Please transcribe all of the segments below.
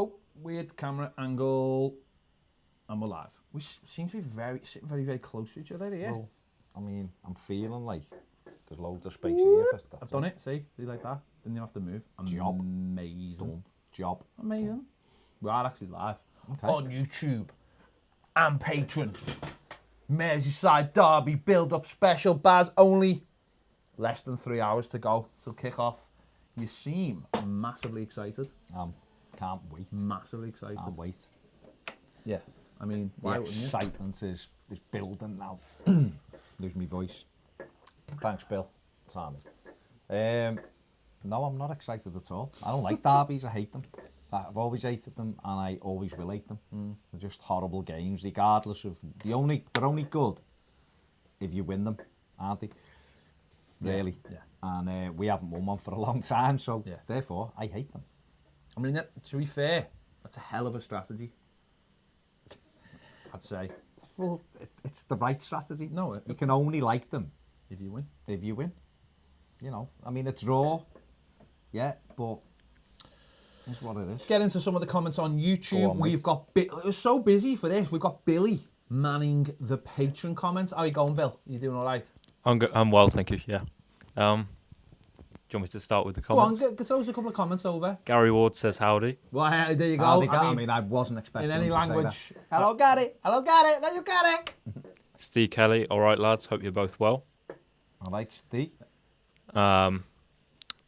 Oh, weird camera angle. And we're live. We seem to be sitting very, very close to each other here. Well, I mean, I'm feeling like there's loads of space here. I've done it. See like that? Didn't even have to move. Job. Amazing. Done. Job. Amazing. We are actually live Okay. on YouTube and Patron. Merseyside Derby build-up special. Baz, only less than 3 hours to go till kick-off. You seem massively excited. Can't wait. Massively excited. Can't wait. Yeah. I mean, The why wouldn't you? excitement is building now. Lose my voice. Thanks, Bill. Tommy. No, I'm not excited at all. I don't like derbies. I hate them. I've always hated them, and I always will hate them. They're just horrible games, regardless of they're only good if you win them, aren't they? Really. Yeah. And we haven't won one for a long time, so Yeah. therefore I hate them. I mean, to be fair, that's a hell of a strategy. I'd say. Well, it's the right strategy. No, you can only like them if you win. If you win, you know. I mean, it's raw, yeah, but it's what it is. Let's get into some of the comments on YouTube. Go on, We've got it was so busy for this. We've got Billy manning the Patron comments. How you going, Bill? You doing all right? I'm well, thank you. Yeah. Do you want me to start with the comments? Go on, throw us a couple of comments over. Gary Ward says howdy. Well, there you go. I mean, I wasn't expecting in any him to language. say that. Hello, Gary. Hello, Gary. There you got it. Steve Kelly, all right, lads. Hope you're both well. All right, Steve.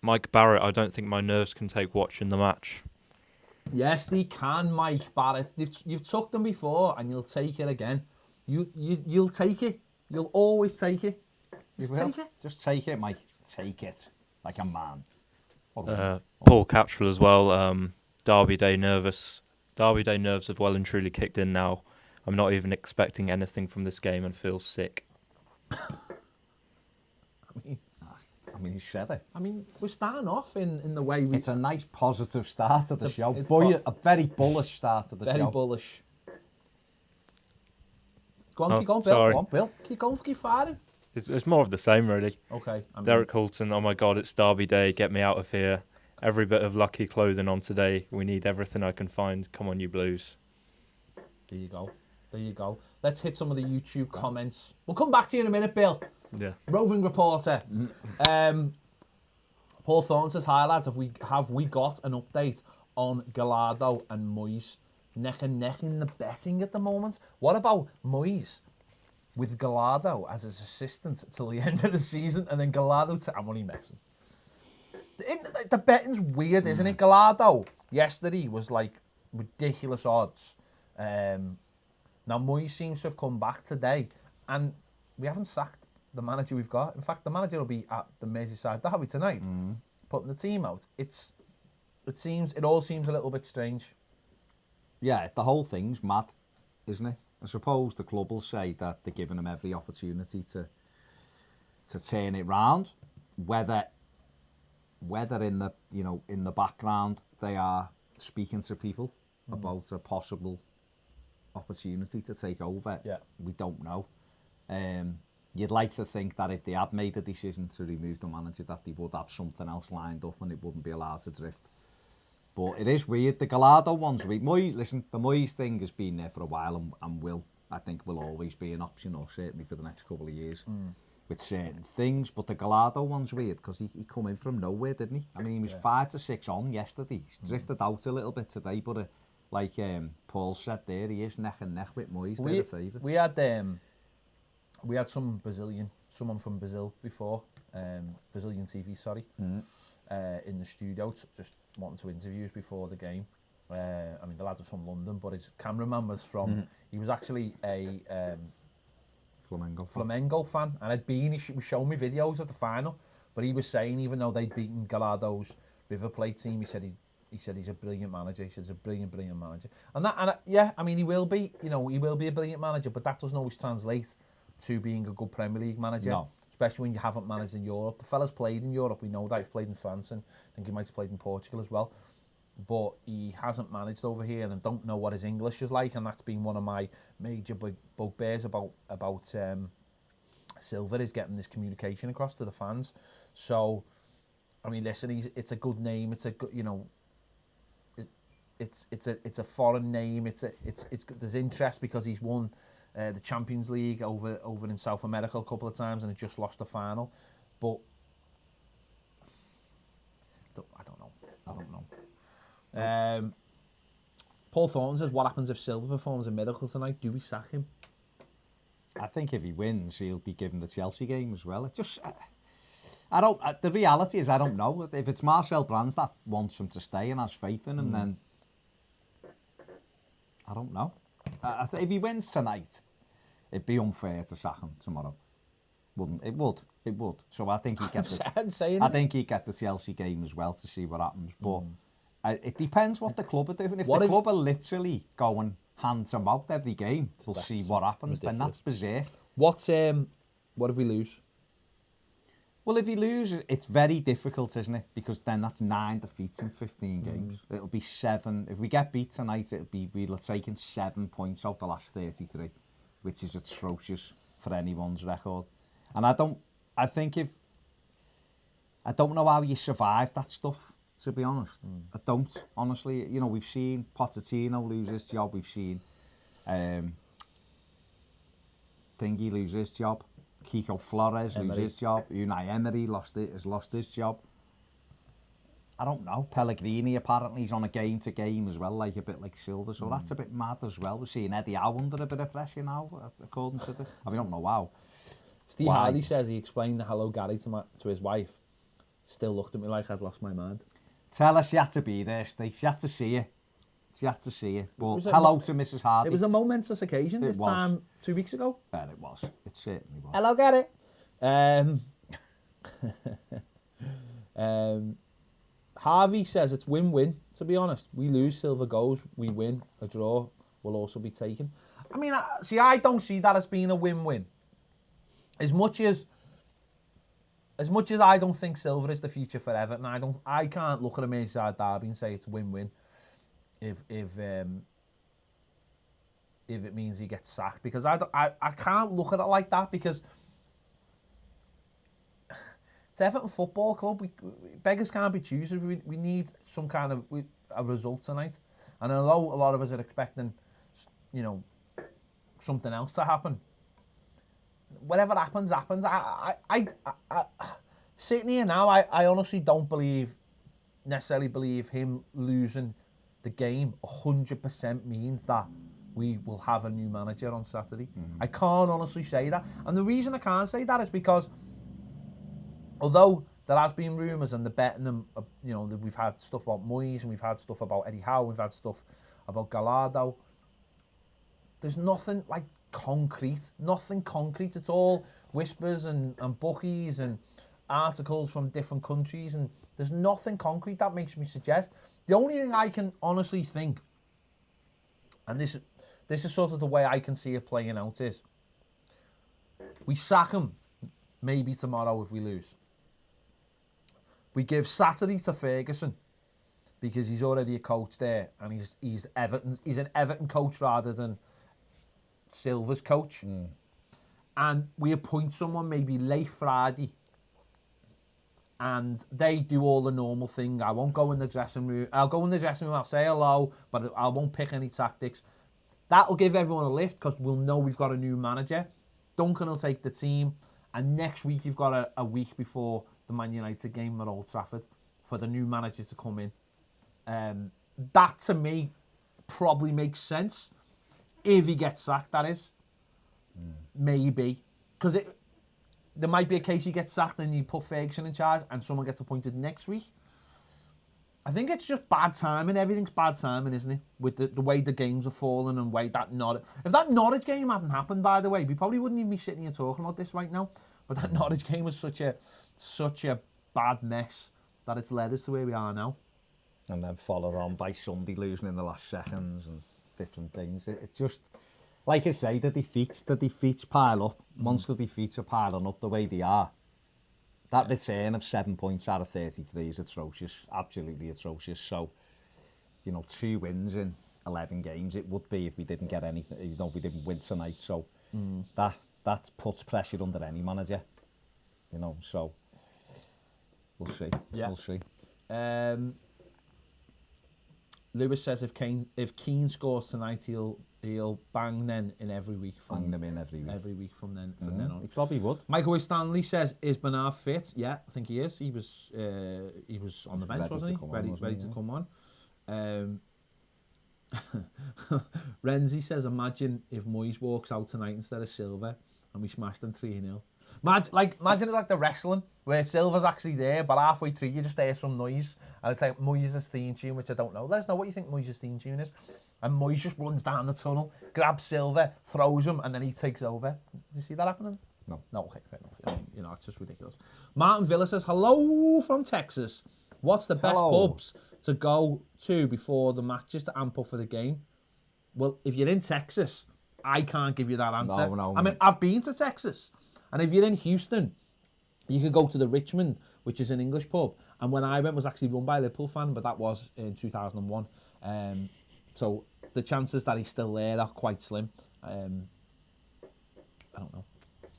Mike Barrett, I don't think my nerves can take watching the match. Yes, they can, Mike Barrett. You've took them before, and you'll take it again. You'll take it. You'll always take it. Just take it. Just take it, Mike. Take it like a man. Paul Cattrall as well. Derby Day nervous. Derby Day nerves have well and truly kicked in now. I'm not even expecting anything from this game and feel sick. I mean, he said it. I mean, we're starting off in the way we... It's a nice positive start to the show. it's A very bullish start to the show. Very bullish. Go on, keep going, Bill. Sorry. Go on, Bill. Keep going, keep firing. It's more of the same, really. Okay. Derek Coulton, oh my God, it's Derby Day. Get me out of here. Every bit of lucky clothing on today. We need everything I can find. Come on, you Blues. There you go. There you go. Let's hit some of the YouTube comments. We'll come back to you in a minute, Bill. Yeah. Roving reporter. Paul Thorne says, hi lads, have we got an update on Gallardo and Moyes neck and neck in the betting at the moment? What about Moyes with Gallardo as his assistant till the end of the season, and then Gallardo I'm only messing. The betting's weird, isn't it? Gallardo yesterday was like ridiculous odds. Now Moyes seems to have come back today, and we haven't sacked the manager we've got. In fact, the manager will be at the Merseyside Derby tonight, putting the team out. It all seems a little bit strange. Yeah, the whole thing's mad, isn't it? I suppose the club will say that they're giving him every opportunity to turn it round. Whether in the background they are speaking to people about a possible opportunity to take over. Yeah. We don't know. You'd like to think that if they had made a decision to remove the manager, that they would have something else lined up and it wouldn't be allowed to drift. But it is weird. The Gallardo one's weird. The Moyes thing has been there for a while and I think will always be an option, or certainly for the next couple of years with certain things. But the Gallardo one's weird because he come in from nowhere, didn't he? I mean, he was 5-6 on yesterday. He's drifted out a little bit today, but like Paul said there, he is neck and neck with Moyes. They're the favourites. We had someone from Brazil before, Brazilian TV, sorry, in the studio, just wanting to interview us before the game. I mean, the lad was from London, but his cameraman was from, he was actually a Flamengo fan, and he was showing me videos of the final, but he was saying even though they'd beaten Gallardo's River Plate team, he said he's a brilliant manager. He said he's a brilliant manager. I mean, he will be a brilliant manager, but that doesn't always translate to being a good Premier League manager. No. Especially when you haven't managed in Europe. The fella's played in Europe, we know that. He's played in France, and I think he might have played in Portugal as well. But he hasn't managed over here, and I don't know what his English is like, and that's been one of my major bugbears about Silver, is getting this communication across to the fans. So, I mean, listen, it's a good name. It's a good, it's a foreign name. It's there's interest because he's won the Champions League over in South America a couple of times and had just lost the final. But I don't know. Paul Thornton says, what happens if Silva performs a miracle tonight? Do we sack him? I think if he wins, he'll be given the Chelsea game as well. It just, I don't. The reality is, I don't know. If it's Marcel Brands that wants him to stay and has faith in him, then I don't know. If he wins tonight, it'd be unfair to sack him tomorrow. Wouldn't it? Would. It would. So I think he'd get I think he'd get the Chelsea game as well to see what happens. But it depends what the club are doing. If the club are literally going hand to mouth every game, we'll see what happens. Ridiculous. Then that's berserk. What if we lose? Well, if you lose, it's very difficult, isn't it? Because then that's 9 defeats in 15 games. It'll be 7. If we get beat tonight, we'll have taken 7 points out the last 33, which is atrocious for anyone's record. And I don't know how you survive that stuff, to be honest. I don't, honestly. You know, we've seen Pochettino lose his job. We've seen Thingy lose his job. Kiko Flores lose his job. Unai Emery has lost his job. I don't know. Pellegrini apparently is on a game to game as well, like a bit like Silva. So that's a bit mad as well. We're seeing Eddie Howe under a bit of pressure now, according to the. I don't know how. Steve Hardy says he explained the hello Gary to his wife. Still looked at me like I'd lost my mind. Tell her she had to be there, Steve. She had to see you. She had to see you. But hello to Mrs. Hardy. It was a momentous occasion this time 2 weeks ago. Yeah, it was. It certainly was. Hello, Gary. Harvey says it's win-win, to be honest. We lose, Silva goes. We win. A draw will also be taken. I mean, I don't see that as being a win-win. As much as I don't think Silva is the future for Everton, I can't look at a Merseyside derby and say it's win-win if it means he gets sacked, because I can't look at it like that, because it's Everton Football Club. Beggars can't be choosers. We need some kind of a result tonight, and although a lot of us are expecting, you know, something else to happen, whatever happens. I sitting here now, I honestly don't necessarily believe him losing the game 100% means that we will have a new manager on Saturday. I can't honestly say that. And the reason I can't say that is because although there has been rumours and the betting, you know, we've had stuff about Moyes and we've had stuff about Eddie Howe, we've had stuff about Gallardo, there's nothing like concrete. It's all whispers and bookies and articles from different countries, and there's nothing concrete that makes me suggest. The only thing I can honestly think, and this is sort of the way I can see it playing out, is we sack him maybe tomorrow if we lose. We give Saturday to Ferguson because he's already a coach there, and he's an Everton coach rather than Silva's coach. And we appoint someone maybe late Friday, and they do all the normal thing. I won't go in the dressing room. I'll go in the dressing room, I'll say hello, but I won't pick any tactics. That'll give everyone a lift because we'll know we've got a new manager. Duncan will take the team, and next week you've got a week before the Man United game at Old Trafford for the new manager to come in. That to me probably makes sense. If he gets sacked, that is. Maybe. Because there might be a case he gets sacked and you put Ferguson in charge and someone gets appointed next week. I think it's just bad timing. Everything's bad timing, isn't it? With the way the games are falling and way that Norwich... If that Norwich game hadn't happened, by the way, we probably wouldn't even be sitting here talking about this right now. But that Norwich game was such a bad mess that it's led us to where we are now. And then followed on by Sunday losing in the last seconds and different things. It's just... Like I say, the defeats pile up. Once the defeats are piling up the way they are, that return of 7 points out of 33 is atrocious, absolutely atrocious. So, you know, 2 wins in 11 games, it would be if we didn't get anything, you know, if we didn't win tonight. So that puts pressure under any manager, you know, so we'll see. Yeah. We'll see. Lewis says if Keane scores tonight, he'll bang then in every week. Bang them in every week. Every week from then on. He probably would. Michael Stanley says, is Bernard fit? Yeah, I think he is. He was on the bench, wasn't he? Ready to come on. Renzi says, imagine if Moyes walks out tonight instead of Silva and we smashed them 3-0. Imagine it's like the wrestling where Silva's actually there, but halfway through you just hear some noise and it's like Moyes' theme tune, which I don't know. Let us know what you think Moyes' theme tune is. And Moyes just runs down the tunnel, grabs Silva, throws him, and then he takes over. You see that happening? No. No, okay, fair enough. You know, it's just ridiculous. Martin Villa says, hello from Texas. What's the best pubs to go to before the matches to amp up for the game? Well, if you're in Texas, I can't give you that answer. No. I mean, I've been to Texas. And if you're in Houston, you could go to the Richmond, which is an English pub. And when I went, was actually run by a Liverpool fan, but that was in 2001. So the chances that he's still there are quite slim. I don't know.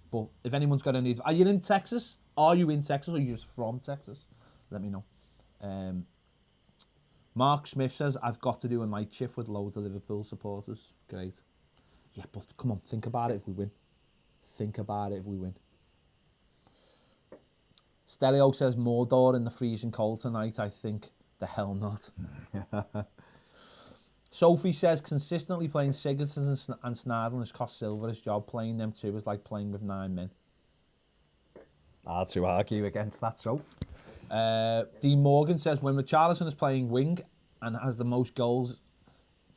But if anyone's got any... Are you in Texas? Are you in Texas or are you just from Texas? Let me know. Mark Smith says, I've got to do a night shift with loads of Liverpool supporters. Great. Yeah, but come on, think about it if we win. Think about it if we win. Stelio says, Mordor in the freezing cold tonight. I think the hell not. Sophie says, consistently playing Sigurdsson and Snarden has cost Silva his job. Playing them two is like playing with 9 men. Hard to argue against that, Soph. Dean Morgan says, when Richarlison is playing wing and has the most goals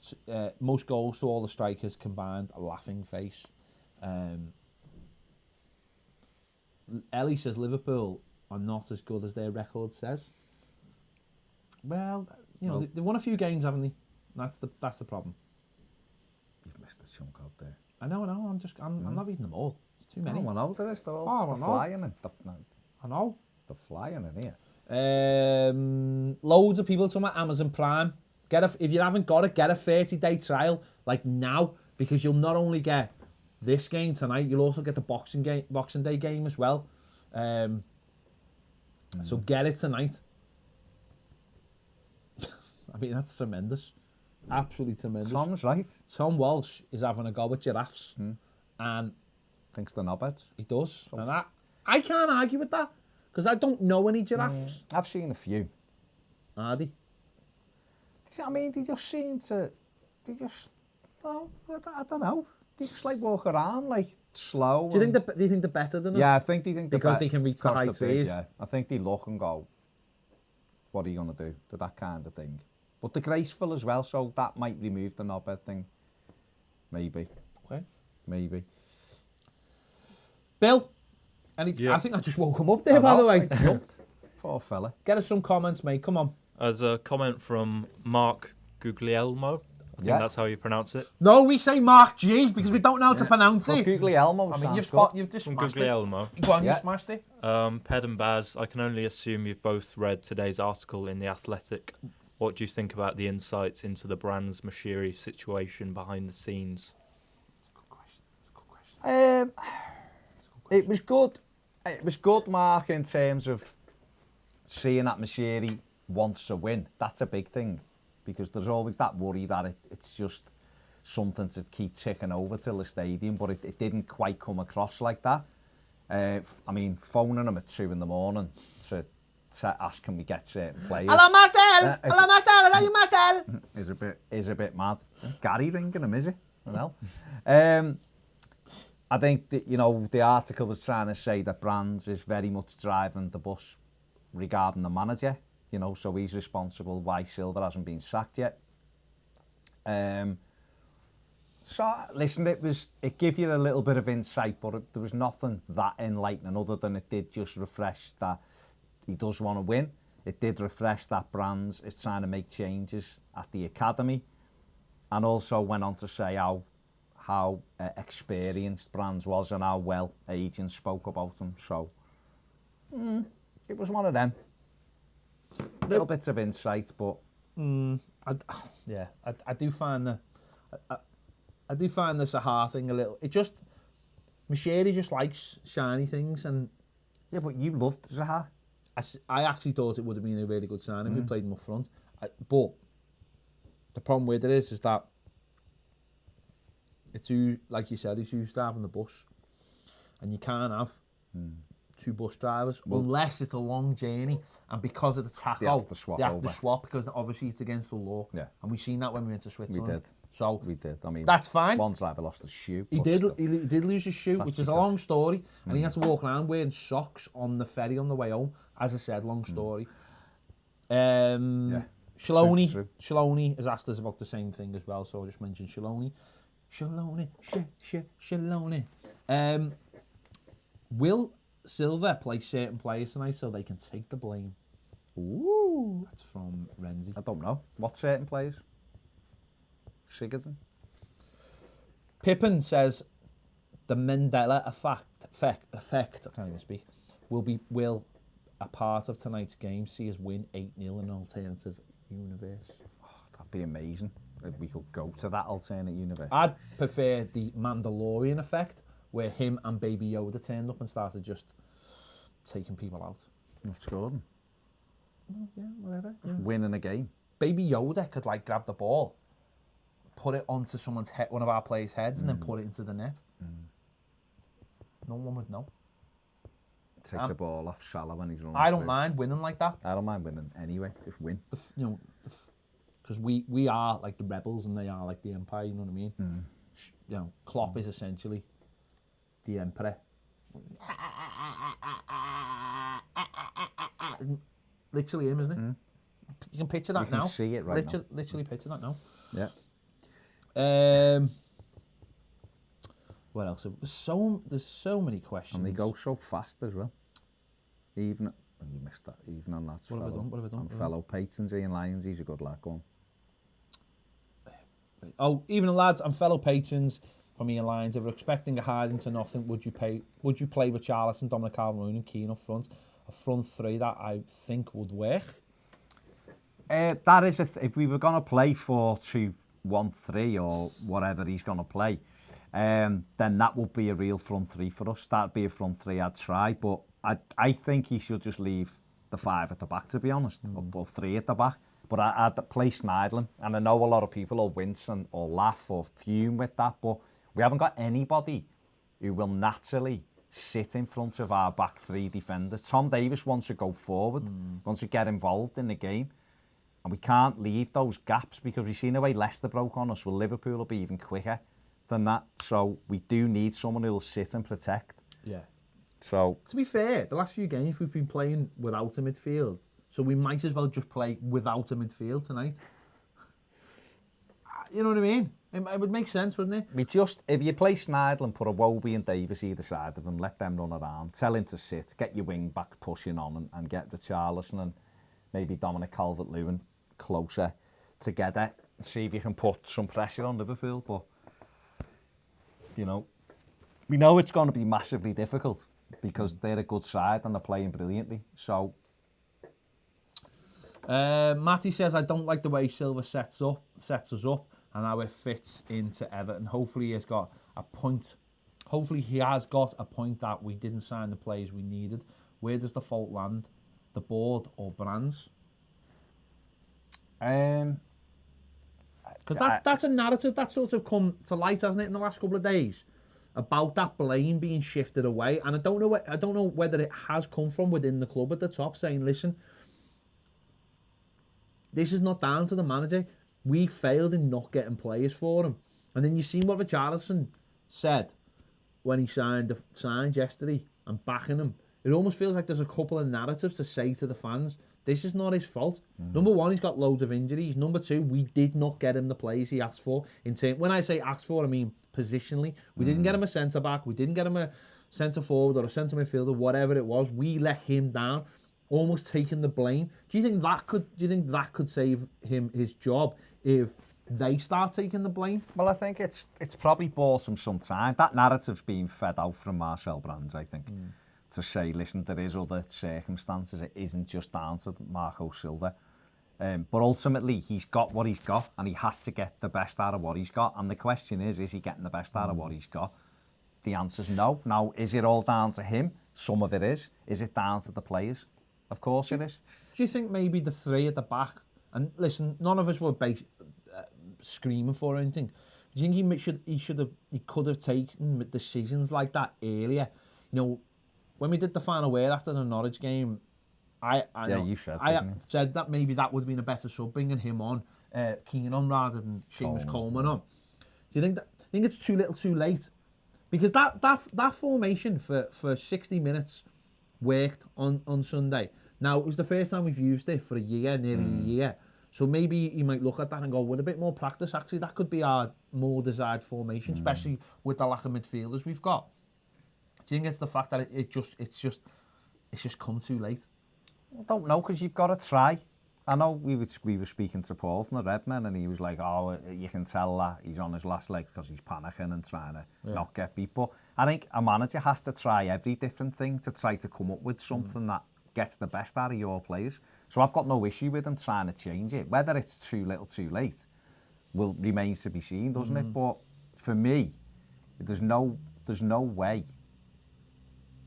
to all the strikers combined, a laughing face. Ellie says Liverpool are not as good as their record says. Well, you know, they've won a few games, haven't they? That's the problem. You've missed a chunk out there. I know. I'm not reading them all. It's too many. No, I know there is. They're all flying in. I know. They're flying in here. Loads of people talking about Amazon Prime. If you haven't got it, get a 30-day trial like now, because you'll not only get this game tonight, you'll also get the Boxing Day game as well. So get it tonight. I mean, that's tremendous. Absolutely tremendous. Tom's right. Tom Walsh is having a go at giraffes. And thinks they're knobheads. He does. And I can't argue with that, because I don't know any giraffes. I've seen a few. Are they? I mean, they just seem to... I don't know. They just like walk around like slow. Do you think they're better than us? Yeah, I think they think because they can reach the high trees. Yeah, I think they look and go, what are you gonna do? To that kind of thing. But they're graceful as well, so that might remove the knobhead thing. Maybe. Okay. Maybe. Bill, I think I just woke him up there, by the way. Poor fella. Get us some comments, mate. Come on. There's a comment from Mark Guglielmo. I think that's how you pronounce it. No, we say Mark G because we don't know how to pronounce it. Guglielmo. I mean, you've just from smashed Guglielmo. it. Go on, you smashed it. Ped and Baz, I can only assume you've both read today's article in The Athletic. What do you think about the insights into the Brands Moshiri situation behind the scenes? It's a good question. It was good. It was good, Mark, in terms of seeing that Moshiri wants to win. That's a big thing, because there's always that worry that it's just something to keep ticking over till the stadium, but it didn't quite come across like that. I mean, phoning him at 2 a.m. to ask can we get certain players. Hello, Marcel! Hello, Marcel! Hello, you, Marcel! Is a bit mad. Gary ringing him, is he? Well, I think that, you know, the article was trying to say that Brands is very much driving the bus regarding the manager. You know, so he's responsible why Silva hasn't been sacked yet. So, listen, it gave you a little bit of insight, but there was nothing that enlightening other than it did just refresh that he does want to win. It did refresh that Brands is trying to make changes at the academy, and also went on to say how experienced Brands was and how well agents spoke about him. So, it was one of them. Little bits of insight, but I do find I do find this a hard thing a little. It just Moshiri just likes shiny things, and yeah, but you loved Zaha. I actually thought it would have been a really good sign if we played him up front, but The problem with it is that it's who, like you said, it's who's driving the bus, and you can't have two bus drivers unless it's a long journey, and because of the taco, they have to swap they have over. to swap because obviously it's against the law. Yeah. And we've seen that when we went to Switzerland. We did. So We did. I mean, that's fine. One driver lost his shoe. He but did. still. He did lose his shoe, which is a long story, and he had to walk around wearing socks on the ferry on the way home. As I said, long story. Yeah. Shaloni, True. Shaloni has asked us about the same thing as well, so I'll just mention Shaloni. Shaloni. Will Silva play certain players tonight so they can take the blame? Ooh. That's from Renzi. I don't know. What certain players? Sigurdsson? Pippin says the Mandela effect, I can't even speak, will a part of tonight's game see us win 8-0 in an alternative universe. Oh, that'd be amazing if we could go to that alternate universe. I'd prefer the Mandalorian effect, where him and Baby Yoda turned up and started just taking people out. Not scoring. Yeah, whatever. Just winning a game. Baby Yoda could like grab the ball, put it onto someone's head, one of our players' heads, and then put it into the net. No one would know. Take the ball off Salah when he's running. I don't through. mind winning like that. I don't mind winning anyway. Just win. Because we are like the rebels and they are like the empire. You know what I mean? You know, Klopp is essentially the emperor. Literally him, isn't it? You can picture that You can now. see it right now. Literally picture that now. Yeah. What else? There's so many questions. And they go so fast as well. Even, you missed that, even on that. What have I done? What have I done? On fellow patrons, Ian Lyons, he's a good lad, go on. Oh, even the lads and fellow patrons from Ian Lyons, if we're expecting a hard into nothing, would you play Richarlison, Dominic Calvert-Lewin and Keane up front? A front three that I think would work. That is, if we were going to play 4-2-1-3 or whatever he's going to play, then that would be a real front three for us. That'd be a front three I'd try, but I think he should just leave the 5 at the back, to be honest, or 3 at the back. But I'd play Schneiderlin, and I know a lot of people will wince or laugh or fume with that, but we haven't got anybody who will naturally sit in front of our back 3 defenders. Tom Davies wants to go forward, wants to get involved in the game, and we can't leave those gaps because we've seen the way Leicester broke on us. Well, Liverpool will be even quicker than that, so we do need someone who will sit and protect. Yeah. So to be fair, the last few games we've been playing without a midfield, so we might as well just play without a midfield tonight. You know what I mean? It would make sense, wouldn't it? We just, if you play Schneiderlin and put a Wobie and Davis either side of him, let them run around, tell him to sit, get your wing back pushing on and get the Richarlison and maybe Dominic Calvert-Lewin closer together, see if you can put some pressure on Liverpool. But, you know, we know it's going to be massively difficult because they're a good side and they're playing brilliantly. So, Matty says, I don't like the way Silva sets us up and how it fits into Everton. Hopefully he has got a point that we didn't sign the players we needed. Where does the fault land? The board or Brands? Because that's a narrative that's sort of come to light, hasn't it, in the last couple of days, about that blame being shifted away. And I don't know whether it has come from within the club at the top, saying, listen, this is not down to the manager. We failed in not getting players for him. And then you seen what Richarlison said when he signed yesterday and backing him. It almost feels like there's a couple of narratives to say to the fans, this is not his fault. Number one, he's got loads of injuries. Number two, we did not get him the players he asked for. When I say asked for, I mean positionally. We didn't get him a centre-back. We didn't get him a centre-forward or a centre-midfielder, whatever it was. We let him down, almost taking the blame. Do you think that could save him his job if they start taking the blame? well, I think it's probably bought him some time. That narrative's being fed out from Marcel Brands, I think. To say, listen, there is other circumstances. It isn't just down to Marco Silva. But ultimately, he's got what he's got, and he has to get the best out of what he's got. And the question is he getting the best out of what he's got? The answer's no. Now, is it all down to him? Some of it is. Is it down to the players? Of course it is. Do you think maybe the 3 at the back, and listen, none of us were screaming for or anything. Do you think he could have taken decisions like that earlier? You know, when we did the final word after the Norwich game, I said that maybe that would have been a better sub, bringing him on, Keane on rather than Seamus Coleman on. Do you think it's too little, too late? Because that formation for 60 minutes worked on Sunday. Now, it was the first time we've used it for nearly a year. So maybe you might look at that and go, with a bit more practice, actually, that could be our more desired formation, especially with the lack of midfielders we've got. Do you think it's the fact that it's just come too late? I don't know, because you've got to try. I know we were speaking to Paul from the Redmen, and he was like, oh, you can tell that he's on his last leg because he's panicking and trying to not get beat. But I think a manager has to try every different thing to try to come up with something that gets the best out of your players. So I've got no issue with him trying to change it. Whether it's too little, too late, remains to be seen, doesn't it? But for me, there's no way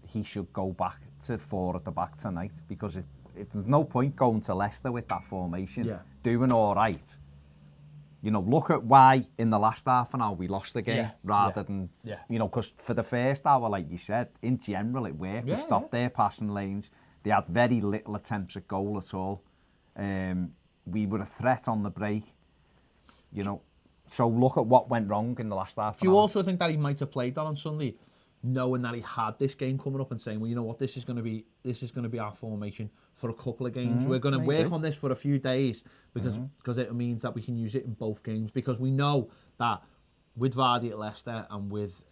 he should go back to 4 at the back tonight, because there's no point going to Leicester with that formation, doing all right. You know, look at why in the last half an hour we lost the game rather than, you know, because for the first hour, like you said, in general it worked. We stopped their passing lanes. They had very little attempts at goal at all. We were a threat on the break, you know. So look at what went wrong in the last half an hour. Do you also think that he might have played that on Sunday, knowing that he had this game coming up and saying, well, you know what, this is going to be our formation for a couple of games. We're going to work on this for a few days because it means that we can use it in both games, because we know that with Vardy at Leicester and with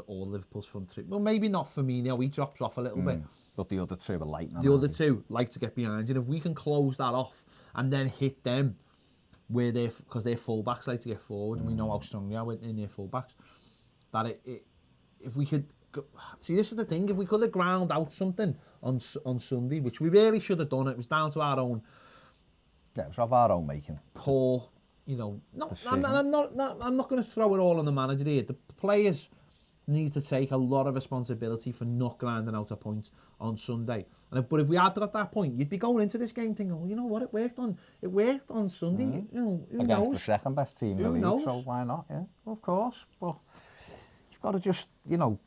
all Liverpool's front three, well, maybe not Firmino, he drops off a little bit. But the other two are light. The other two like to get behind, and if we can close that off and then hit them where because their fullbacks like to get forward, and we know how strong they are in their fullbacks, that if we could see, this is the thing, if we could have ground out something on Sunday, which we really should have done, it was down to our own. Yeah, it was of our own making. Poor, you know. I'm not going to throw it all on the manager here. The players need to take a lot of responsibility for not grinding out a point on Sunday. But if we had got that point, you'd be going into this game thinking, oh, you know what, it worked on Sunday. You know, who against knows? The second best team in the league, knows? So why not? Yeah, well, of course. But you've got to just, you know,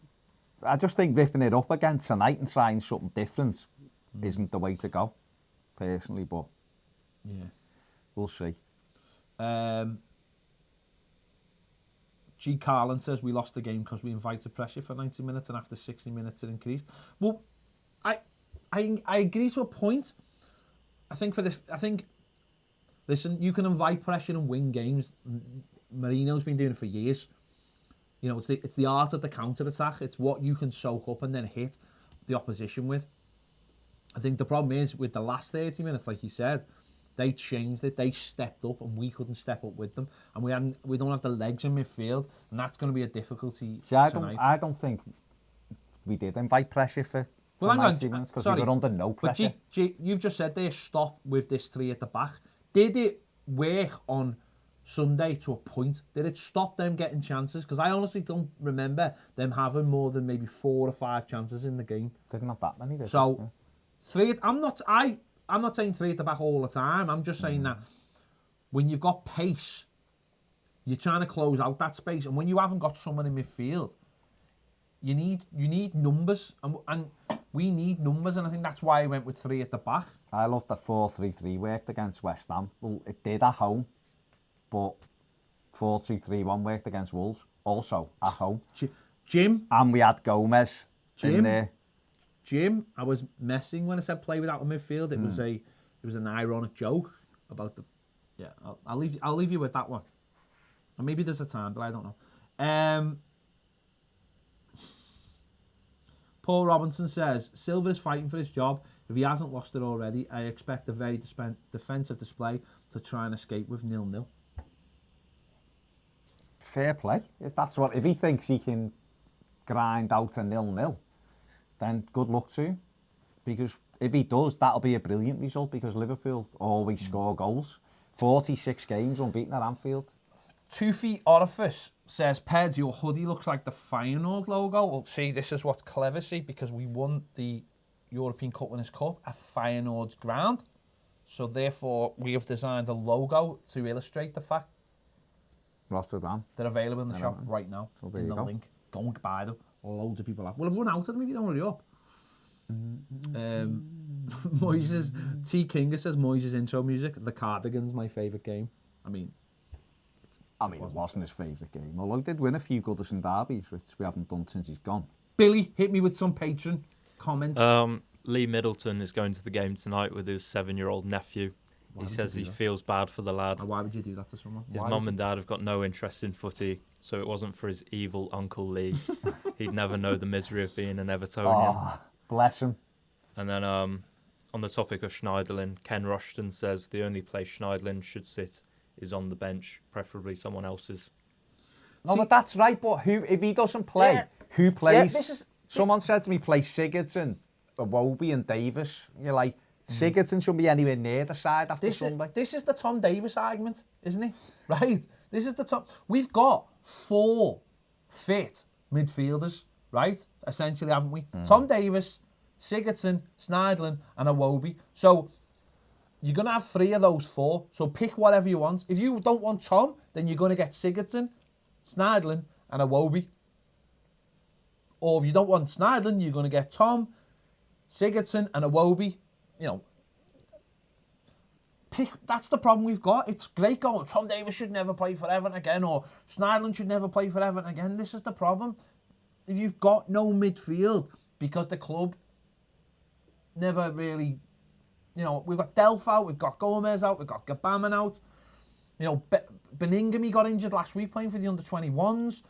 I just think ripping it up again tonight and trying something different isn't the way to go, personally. But we'll see. G. Carlin says we lost the game because we invited pressure for 90 minutes and after 60 minutes it increased. Well, I agree to a point. I think listen, you can invite pressure and win games. Mourinho's been doing it for years. You know, it's the art of the counter-attack. It's what you can soak up and then hit the opposition with. I think the problem is with the last 30 minutes, like you said, they changed it. They stepped up, and we couldn't step up with them. And we don't have the legs in midfield, and that's going to be a difficulty tonight. I don't think we did invite pressure for 90 minutes because we were under no pressure. But you've just said there, stop with this 3 at the back. Did it work on Sunday to a point? Did it stop them getting chances? Because I honestly don't remember them having more than maybe 4 or 5 chances in the game. Didn't have that many, did they? So, 3. I'm not saying 3 at the back all the time. I'm just saying that when you've got pace, you're trying to close out that space, and when you haven't got someone in midfield, you need numbers, and we need numbers, and I think that's why I went with 3 at the back. I love the 4-3-3 worked against West Ham. Well, it did at home, but 4-2-3-1 worked against Wolves, also at home. Jim, and we had Gomez in there. Jim, I was messing when I said play without a midfield. It was an ironic joke about the. Yeah, I'll leave you with that one. Or maybe there's a time, but I don't know. Paul Robinson says Silva is fighting for his job. If he hasn't lost it already, I expect a very defensive display to try and escape with 0-0. Fair play. If he thinks he can grind out a 0-0. Then good luck to him. Because if he does, that'll be a brilliant result, because Liverpool always score goals. 46 games unbeaten at Anfield. 2 Feet Orifice says, Ped, your hoodie looks like the Feyenoord logo. Well, see, this is what's clever, see, because we won the European Cup Winners' Cup at Feyenoord's ground. So therefore, we have designed a logo to illustrate the fact Rotterdam. They're available in the shop right now. So there in you the go. link. Go and buy them. Loads of people have. Well, I've run out of them if you don't hurry up. Moises, T. Kinga says Moises' intro music. The Cardigans, my favourite game. I mean, it wasn't his favourite game. Although he did win a few Goodison derbies, which we haven't done since he's gone. Billy, hit me with some Patron comments. Lee Middleton is going to the game tonight with his 7-year-old nephew. He says he feels bad for the lad. Why would you do that to someone? His mum and dad have got no interest in footy, so it wasn't for his evil Uncle Lee. He'd never know the misery of being an Evertonian. Oh, bless him. And then on the topic of Schneiderlin, Ken Rushton says the only place Schneiderlin should sit is on the bench, preferably someone else's. No, but that's right. But who, if he doesn't play, who plays? Yeah, Someone said to me, play Sigurdsson, Iwobi and Davis. You're like, Sigurdsson shouldn't be anywhere near the side after Sunday. This is the Tom Davis argument, isn't it? Right? This is the Tom. We've got 4 fit midfielders, right? Essentially, haven't we? Tom Davis, Sigurdsson, Schneiderlin, and Iwobi. So you're going to have 3 of those 4. So pick whatever you want. If you don't want Tom, then you're going to get Sigurdsson, Schneiderlin, and Iwobi. Or if you don't want Schneiderlin, you're going to get Tom, Sigurdsson, and Iwobi. You know, that's the problem we've got. It's great going, Tom Davis should never play for Everton again, or Schneiderlin should never play for Everton again. This is the problem. If you've got no midfield, because the club never really, you know, we've got Delph out, we've got Gomez out, we've got Gabaman out. You know, Beningame got injured last week playing for the under-21s.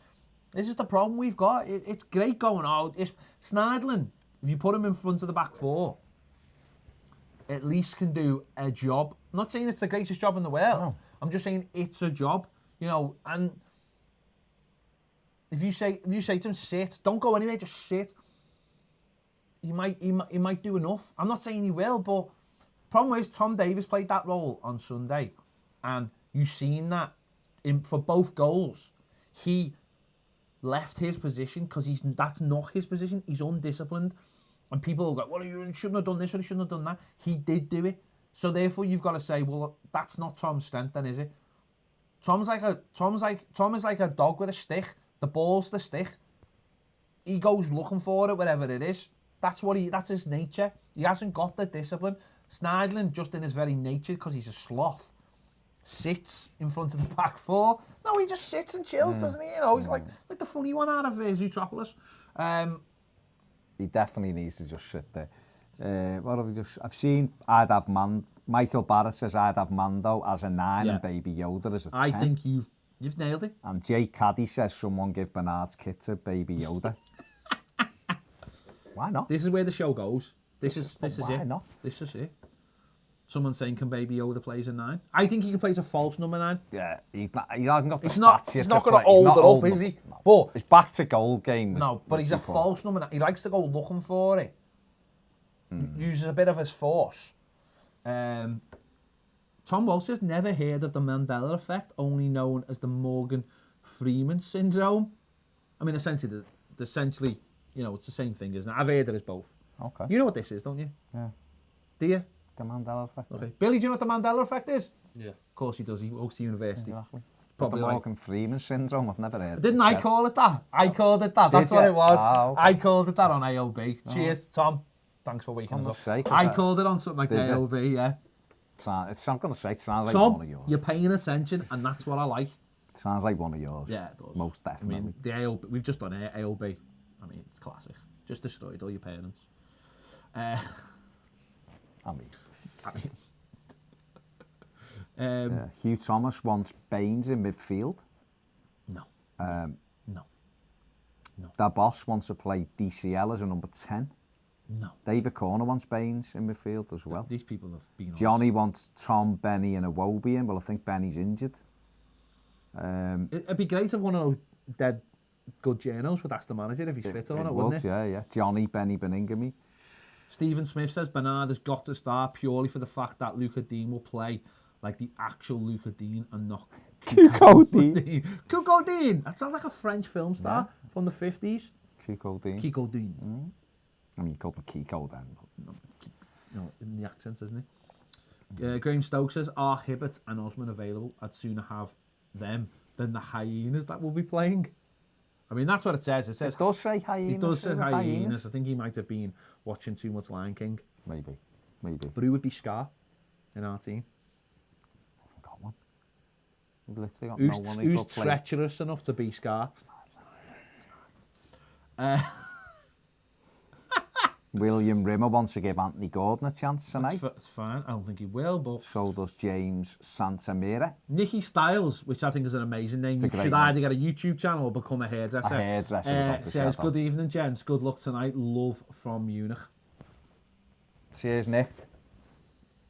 This is the problem we've got. It's great going out. If Schneiderlin, if you put him in front of the back 4, at least can do a job. I'm not saying it's the greatest job in the world. No. I'm just saying it's a job, you know. And if you say to him, sit, don't go anywhere, just sit. He might do enough. I'm not saying he will, but problem is Tom Davis played that role on Sunday, and you've seen that for both goals. He left his position because that's not his position. He's undisciplined. And people will go, well, you shouldn't have done this or you shouldn't have done that. He did do it. So therefore you've got to say, well, that's not Tom's strength then, is it? Tom is like a dog with a stick. The ball's the stick. He goes looking for it wherever it is. That's his nature. He hasn't got the discipline. Schneiderlin, just in his very nature, because he's a sloth, sits in front of the back 4. No, he just sits and chills, doesn't he? You know, he's like the funny one out of Zootropolis. He definitely needs to just sit there. What have we just? I've seen. I'd have Michael Barrett says I'd have Mando as a 9 and Baby Yoda as a 10. I think you've nailed it. And Jake Caddy says someone give Bernard's kit to Baby Yoda. Why not? This is where the show goes. This is why it. Not? This is it. Someone's saying, can Baby Yoda play as a 9? I think he can play as a false number 9. Yeah, he hasn't got the He's stats. not going to hold it up, is he? No. But his back to goal game. No, but he's a false number 9. He likes to go looking for it. Uses a bit of his force. Tom Walsh has never heard of the Mandela effect, only known as the Morgan Freeman syndrome. I mean, essentially, you know, it's the same thing, isn't it? I've heard it as both. Okay. You know what this is, don't you? Yeah. Do you? The Mandela effect. Okay. Billy, do you know what the Mandela effect is? Yeah. Of course he does. He goes to university. Exactly. Probably the like Morgan Freeman syndrome. I've never heard. Didn't I call it that? I called it that. That's what it was. Okay. I called it that on AOB. Cheers, Tom. Thanks for waking us up. I called it on something like the AOB, yeah. I'm going to say it sounds like Tom, one of yours. you're paying attention, and that's what I like. Sounds like one of yours. Yeah, it does. Most definitely. I mean, the AOB, we've just done AOB. I mean, it's classic. Just destroyed all your parents. Hugh Thomas wants Baines in midfield. No. No. Their boss wants to play DCL as a number 10. No. David Corner wants Baines in midfield as well. These people have been Johnny wants Tom, Benny and Iwobi in. Well, I think Benny's injured. It'd be great if one of those dead good journos would ask the manager if he's fit or not, wouldn't it? Yeah. Johnny, Benny, Beningame. Stephen Smith says Bernard has got to start purely for the fact that Luca Dean will play like the actual Luca Dean and not Cuco Dean. Cuco Dean! That sounds like a French film star from the 50s. Cuco Dean. Kiko Dean. I mean, you called him Kiko then. No, in the accent, isn't it? Graham Stokes says, are Hibbert and Osman available? I'd sooner have them than the Hyenas that will be playing. I mean, that's what it says. It says It does say Hyenas. it does say Hyenas. I think he might have been watching too much Lion King. Maybe. But who would be Scar in our team? Got one. We've literally got Who's, no one who's treacherous enough to be Scar? William Rimmer wants to give Anthony Gordon a chance tonight. It's fine. I don't think he will, but... So does James Santamira. Nicky Styles, which I think is an amazing name. You should either get a YouTube channel or become a hairdresser. A hairdresser. Says, good evening, gents. Good luck tonight. Love from Munich. Cheers, Nick.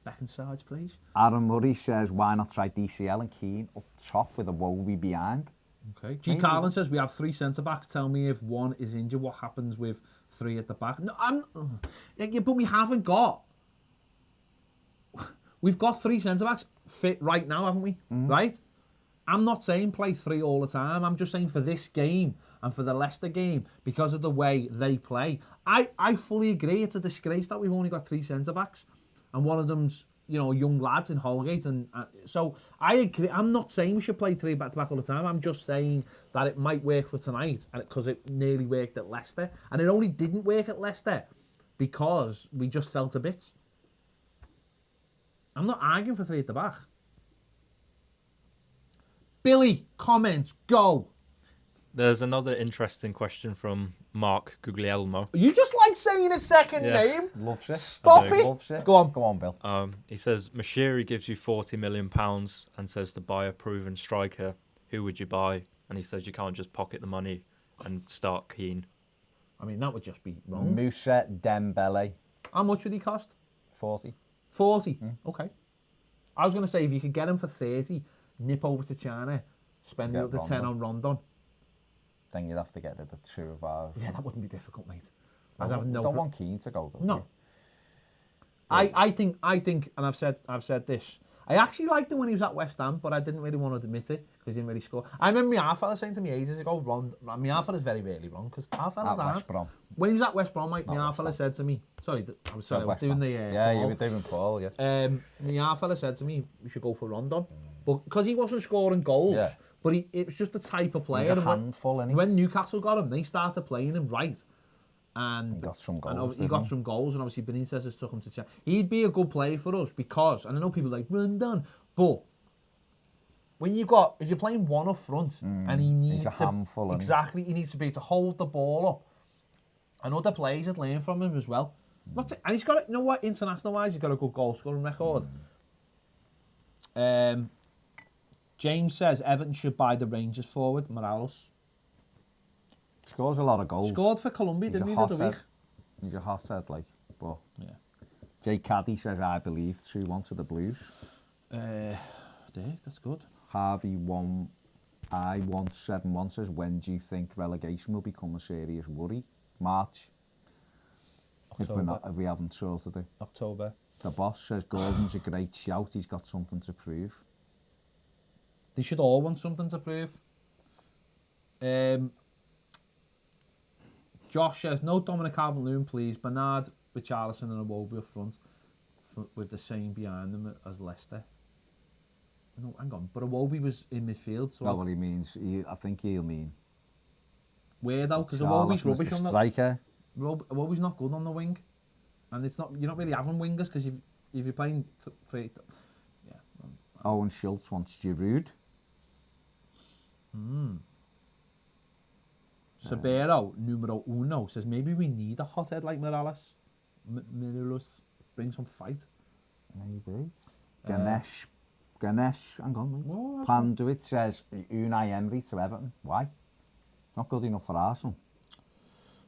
Back and sides, please. Aaron Murray says, why not try DCL and Keane up top with a Wobie behind? Okay. G. Carlin says, we have 3 centre-backs. Tell me if one is injured, what happens with 3 at the back? No, but we haven't got... We've got 3 centre-backs fit right now, haven't we? Right? I'm not saying play 3 all the time. I'm just saying for this game and for the Leicester game, because of the way they play. I fully agree. It's a disgrace that we've only got 3 centre-backs. And one of them's, you know, young lads in Holgate. And so I agree. I'm not saying we should play 3 back-to-back all the time. I'm just saying that it might work for tonight because it nearly worked at Leicester. And it only didn't work at Leicester because we just felt a bit. I'm not arguing for 3 at the back. Billy, comments, go. There's another interesting question from Mark Guglielmo. You just like saying his second name. Loves it. Stop it. Loves it. Go on. Go on, Bill. He says, Mashiri gives you £40 million and says to buy a proven striker. Who would you buy? And he says you can't just pocket the money and start Keane. I mean, that would just be wrong. Moussa Dembele. How much would he cost? 40. 40? Okay. I was going to say, if you could get him for 30, nip over to China, spend the other 10 on Rondon. Then you'd have to get rid of 2 of ours. Yeah, that wouldn't be difficult, mate. I don't want Keane to go, though. No. I think, and I've said this. I actually liked him when he was at West Ham, but I didn't really want to admit it because he didn't really score. I remember my fella saying to me ages ago, my fella's very rarely wrong because our fella's aren't. When he was at West Brom, my fella said to me, I was doing the... you were doing Paul, yeah. My fella said to me, we should go for Rondon. But because he wasn't scoring goals, but it was just the type of player. He's a handful, innit? When Newcastle got him, they started playing him right. And he got some goals. And he got some goals, and obviously Benitez has took him to Chelsea. He'd be a good player for us because, and I know people like Rondon, but when if you're playing one up front and he needs he's a handful, exactly, he needs to be able to hold the ball up, and other players would learn from him as well. And he's got, you know what, international wise, he's got a good goal scoring record. James says Everton should buy the Rangers forward, Morales. Scores a lot of goals. Scored for Colombia, didn't he, the other week? He's a hot head, like, but... Yeah. Jay Caddy says, I believe 2-1 to the Blues. That's good. Harvey 171 says, when do you think relegation will become a serious worry? March. October. If we haven't sorted it. October. The boss says Gordon's a great shout. He's got something to prove. They should all want something to prove. Josh says, no Dominic Calvert-Lewin, please. Bernard, Richarlison and Iwobi up front with the same behind them as Leicester. No, hang on. But Iwobi was in midfield. So That's what he means. I think he'll mean... Where though? Because Iwobi's rubbish on the... striker. Iwobi's not good on the wing. And it's not. You're not really having wingers because if you're playing 3... Yeah. Owen Schultz wants Giroud. Sabero, numero uno, says maybe we need a hothead like Morales. Bring some fight. Maybe. Ganesh, hang on. Oh, Panduit says Unai Emery to Everton. Why? Not good enough for Arsenal.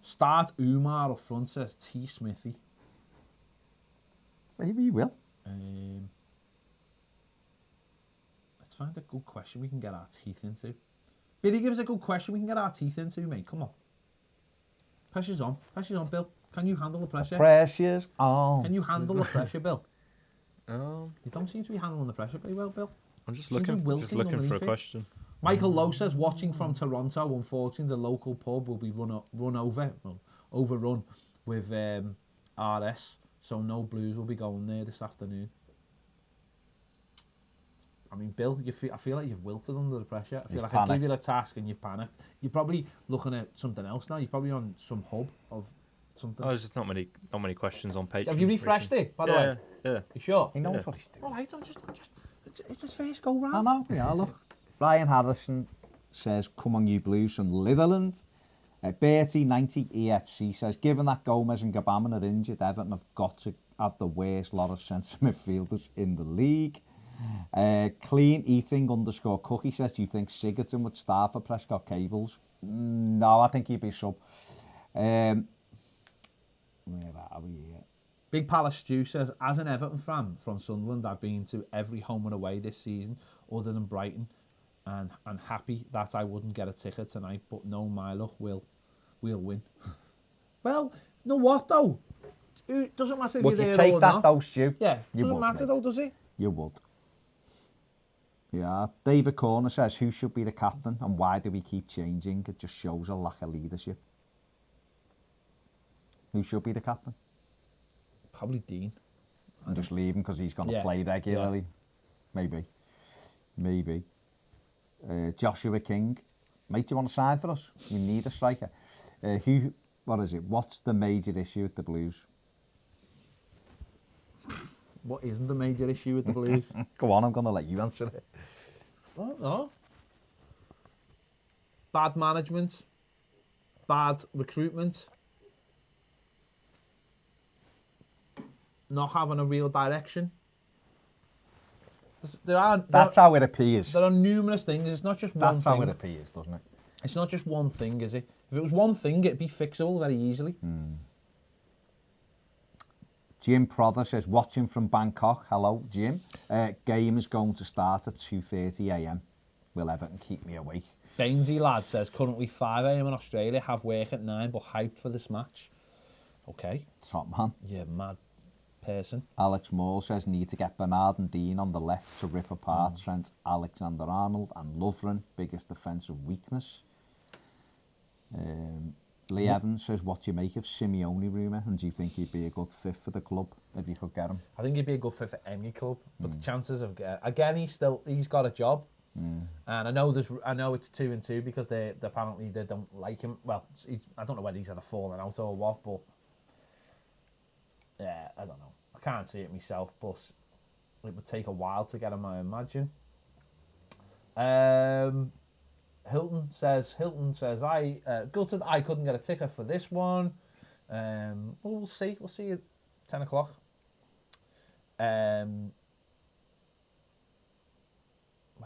Start Umar up front, says T. Smithy. Maybe he will. Let's find a good question we can get our teeth into. Billy, give us a good question we can get our teeth into, mate. Come on. Pressure's on. Pressure's on, Bill. Can you handle the pressure? Pressure's on. Can you handle the pressure, Bill? Um, You don't seem to be handling the pressure very well, Bill. I'm just Seem to be looking wilting for a underneath it. question. Michael Lowe says, watching from Toronto, unfortunately, the local pub will be overrun with RS, so no Blues will be going there this afternoon. I mean, Bill, I feel like you've wilted under the pressure. I feel You've like I give panicked. you a task and you've panicked. You're probably looking at something else now. You're probably on some hub of something. Oh, there's just not many questions on Patreon. Have you refreshed it, by the way? Yeah. You sure? He knows Yeah. what he's doing. All right, it's his first go round. I know, yeah, look. Ryan Harrison says, come on you Blues from Litherland. Bertie 90 EFC says, given that Gomez and Gabamon are injured, Everton have got to have the worst lot of centre midfielders in the league. Clean Eating _ Cookie says, do you think Sigurdsson would start for Prescott Cables? No, I think he'd be sub. Where are we here? Big Palace Stew says, as an Everton fan from Sunderland, I've been to every home and away this season, other than Brighton, and happy that I wouldn't get a ticket tonight, but no, my luck, we'll win. Well, you know what though? It doesn't matter if Would you're you there take or that not. though, Stu? Yeah, You doesn't would, matter mate. though, does it? You would. Yeah. David Corner says, who should be the captain and why do we keep changing? It just shows a lack of leadership. Who should be the captain? Probably Dean. And just leave him because he's going to Yeah. play regularly. Maybe. Joshua King. Mate, do you want to sign for us? We need a striker. What is it? What's the major issue with the Blues? What isn't the major issue with the Blues? Go on, I'm going to let you answer it. I don't know. Bad management. Bad recruitment. Not having a real direction. That's how it appears. There are numerous things. It's not just one That's thing. how it appears, doesn't it? It's not just one thing, is it? If it was one thing, it'd be fixable very easily. Jim Prother says, watching from Bangkok. Hello, Jim. Game is going to start at 2:30 a.m. Will Everton keep me awake? Bainesy lad says, currently 5 a.m. in Australia, have work at 9, but hyped for this match. Okay. Top man. Yeah, mad person. Alex Moore says, need to get Bernard and Dean on the left to rip apart Trent Alexander-Arnold and Lovren, biggest defensive weakness. Lee Evans says, what do you make of Simeone rumour, and do you think he'd be a good fit for the club if you could get him? I think he'd be a good fit for any club, but the chances of again, he's got a job, and I know it's 2 and 2 because they apparently they don't like him. Well, I don't know whether he's had a falling out or what, but yeah, I don't know. I can't see it myself, but it would take a while to get him, I imagine. Hilton says, I gutted I couldn't get a ticket for this one. Well, we'll see at 10 o'clock. What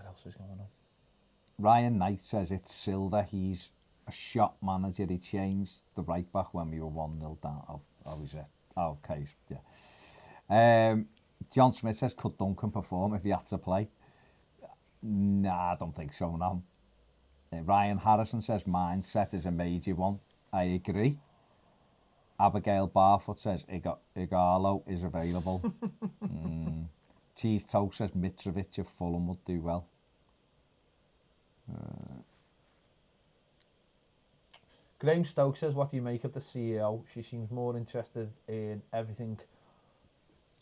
else is going on? Ryan Knight says it's Silva. He's a shot manager. He changed the right back when we were 1-0 down. Oh, is it? Oh, okay, yeah. John Smith says, could Duncan perform if he had to play? Nah, I don't think so, no. Ryan Harrison says, mindset is a major one. I agree. Abigail Barfoot says, Igalo is available. Cheese Toast says, Mitrovic of Fulham would do well. Graham Stokes says, what do you make of the CEO? She seems more interested in everything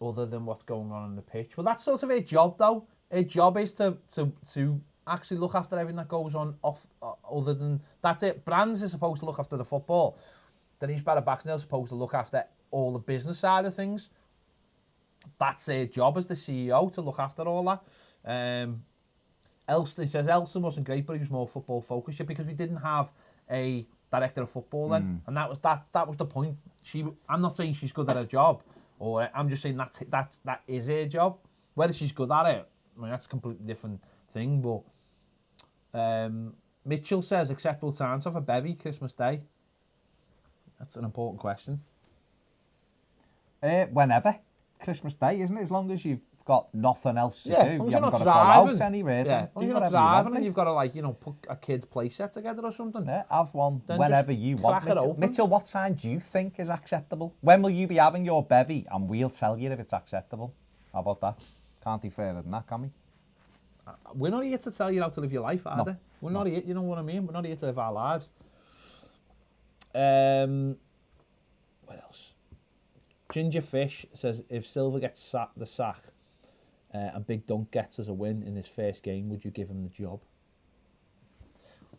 other than what's going on in the pitch. Well, that's sort of her job, though. Her job is to actually look after everything that goes on off. Other than that's it. Brands is supposed to look after the football. Denise Barrow-Baxendale is supposed to look after all the business side of things. That's her job as the CEO to look after all that. Elston says Elston wasn't great, but he was more football focused because we didn't have a director of football then, and that was the point. I'm not saying she's good at her job, or I'm just saying that is her job. Whether she's good at it, I mean, that's a completely different thing. But Mitchell says acceptable times for Bevy Christmas Day. That's an important question. Whenever. Christmas Day, isn't it? As long as you've got nothing else to do. As long as You you're haven't not got to driving. go out anywhere. Yeah, as long as you're not driving and you've got to put a kid's play set together or something. Yeah, have one Then whenever just you want. crack it open. Mitchell, what time do you think is acceptable? When will you be having your bevy? And we'll tell you if it's acceptable. How about that? Can't be fairer than that, can we? We're not here to tell you how to live your life, are they? We're not here, you know what I mean? We're not here to live our lives. What else? Ginger Fish says, if Silva gets the sack, and Big Dunk gets us a win in his first game, would you give him the job?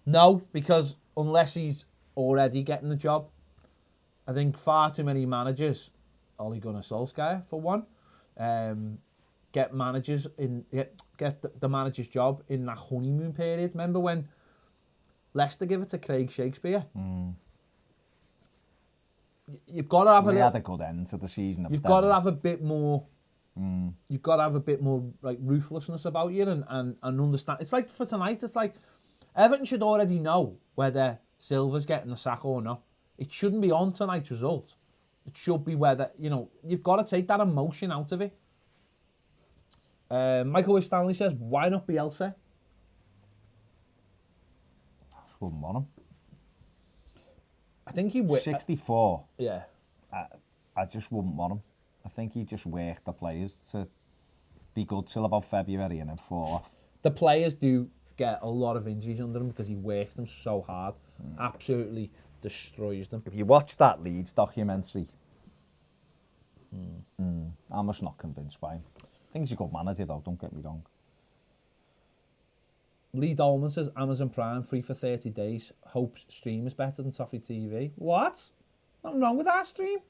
No, because unless he's already getting the job, I think far too many managers, Ole Gunnar Solskjaer for one, get the manager's job in that honeymoon period. Remember when Leicester give it to Craig Shakespeare? You've got to have had a good end to the season. You've got to have a bit more. You've got to have a bit more like ruthlessness about you and understand. It's like for tonight. It's like Everton should already know whether Silva's getting the sack or not. It shouldn't be on tonight's result. It should be whether, you've got to take that emotion out of it. Michael Stanley says, why not Bielsa? I just wouldn't want him. I think he would. 64. Yeah. I just wouldn't want him. I think he just worked the players to be good till about February and then fall off. The players do get a lot of injuries under him because he works them so hard. Absolutely destroys them. If you watch that Leeds documentary, I'm just not convinced by him. I think he's a good manager though, don't get me wrong. Lee Dolman says Amazon Prime free for 30 days. Hope stream is better than Toffee TV. What? Nothing wrong with our stream.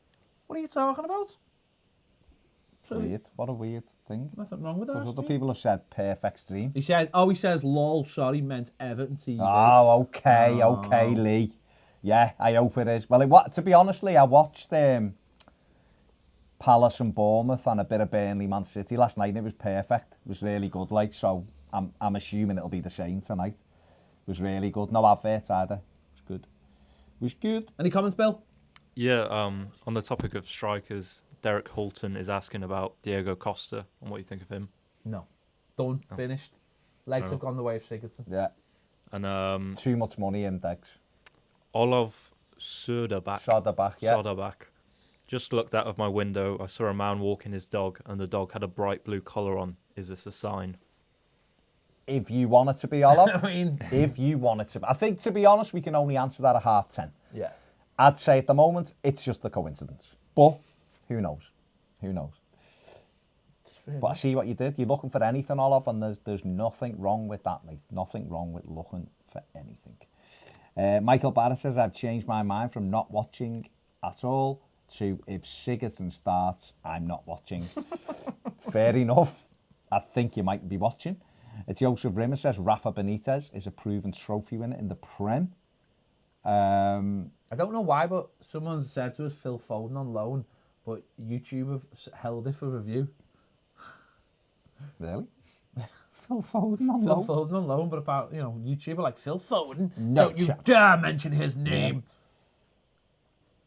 What are you talking about? Weird. What a weird thing. Nothing wrong with our Because stream. other people have said perfect stream. He says, lol, sorry, meant Everton TV. Oh, okay, Lee. Yeah, I hope it is. Well, to be honest, Lee, I watched Palace and Bournemouth and a bit of Burnley Man City last night and it was perfect. It was really good, so I'm assuming it'll be the same tonight. It was really good. No adverts either. It was good. Any comments, Bill? Yeah, on the topic of strikers, Derek Hulton is asking about Diego Costa and what you think of him. No. Done. Finished. Legs have gone the way of Sigurdsson. Yeah. And too much money in Degs. Olof Söderback. Söderback. Just looked out of my window. I saw a man walking his dog, and the dog had a bright blue collar on. Is this a sign? If you want it to be, Olof. I mean, if you want it to be. I think, to be honest, we can only answer that at 10:30. Yeah. I'd say at the moment, it's just a coincidence. But, who knows? Who knows? But I see what you did. You're looking for anything, Olof, and there's nothing wrong with that, mate. Nothing wrong with looking for anything. Michael Barrett says, I've changed my mind from not watching at all to if Sigurdsson starts, I'm not watching. Fair enough. I think you might be watching. Joseph Rimmer says, Rafa Benitez is a proven trophy winner in the Prem. I don't know why, but someone said to us Phil Foden on loan, but YouTube have held it for review. Really? Phil Foden on loan? Phil Foden on loan, but about, YouTube are like, Phil Foden, No don't you chance. dare mention his name.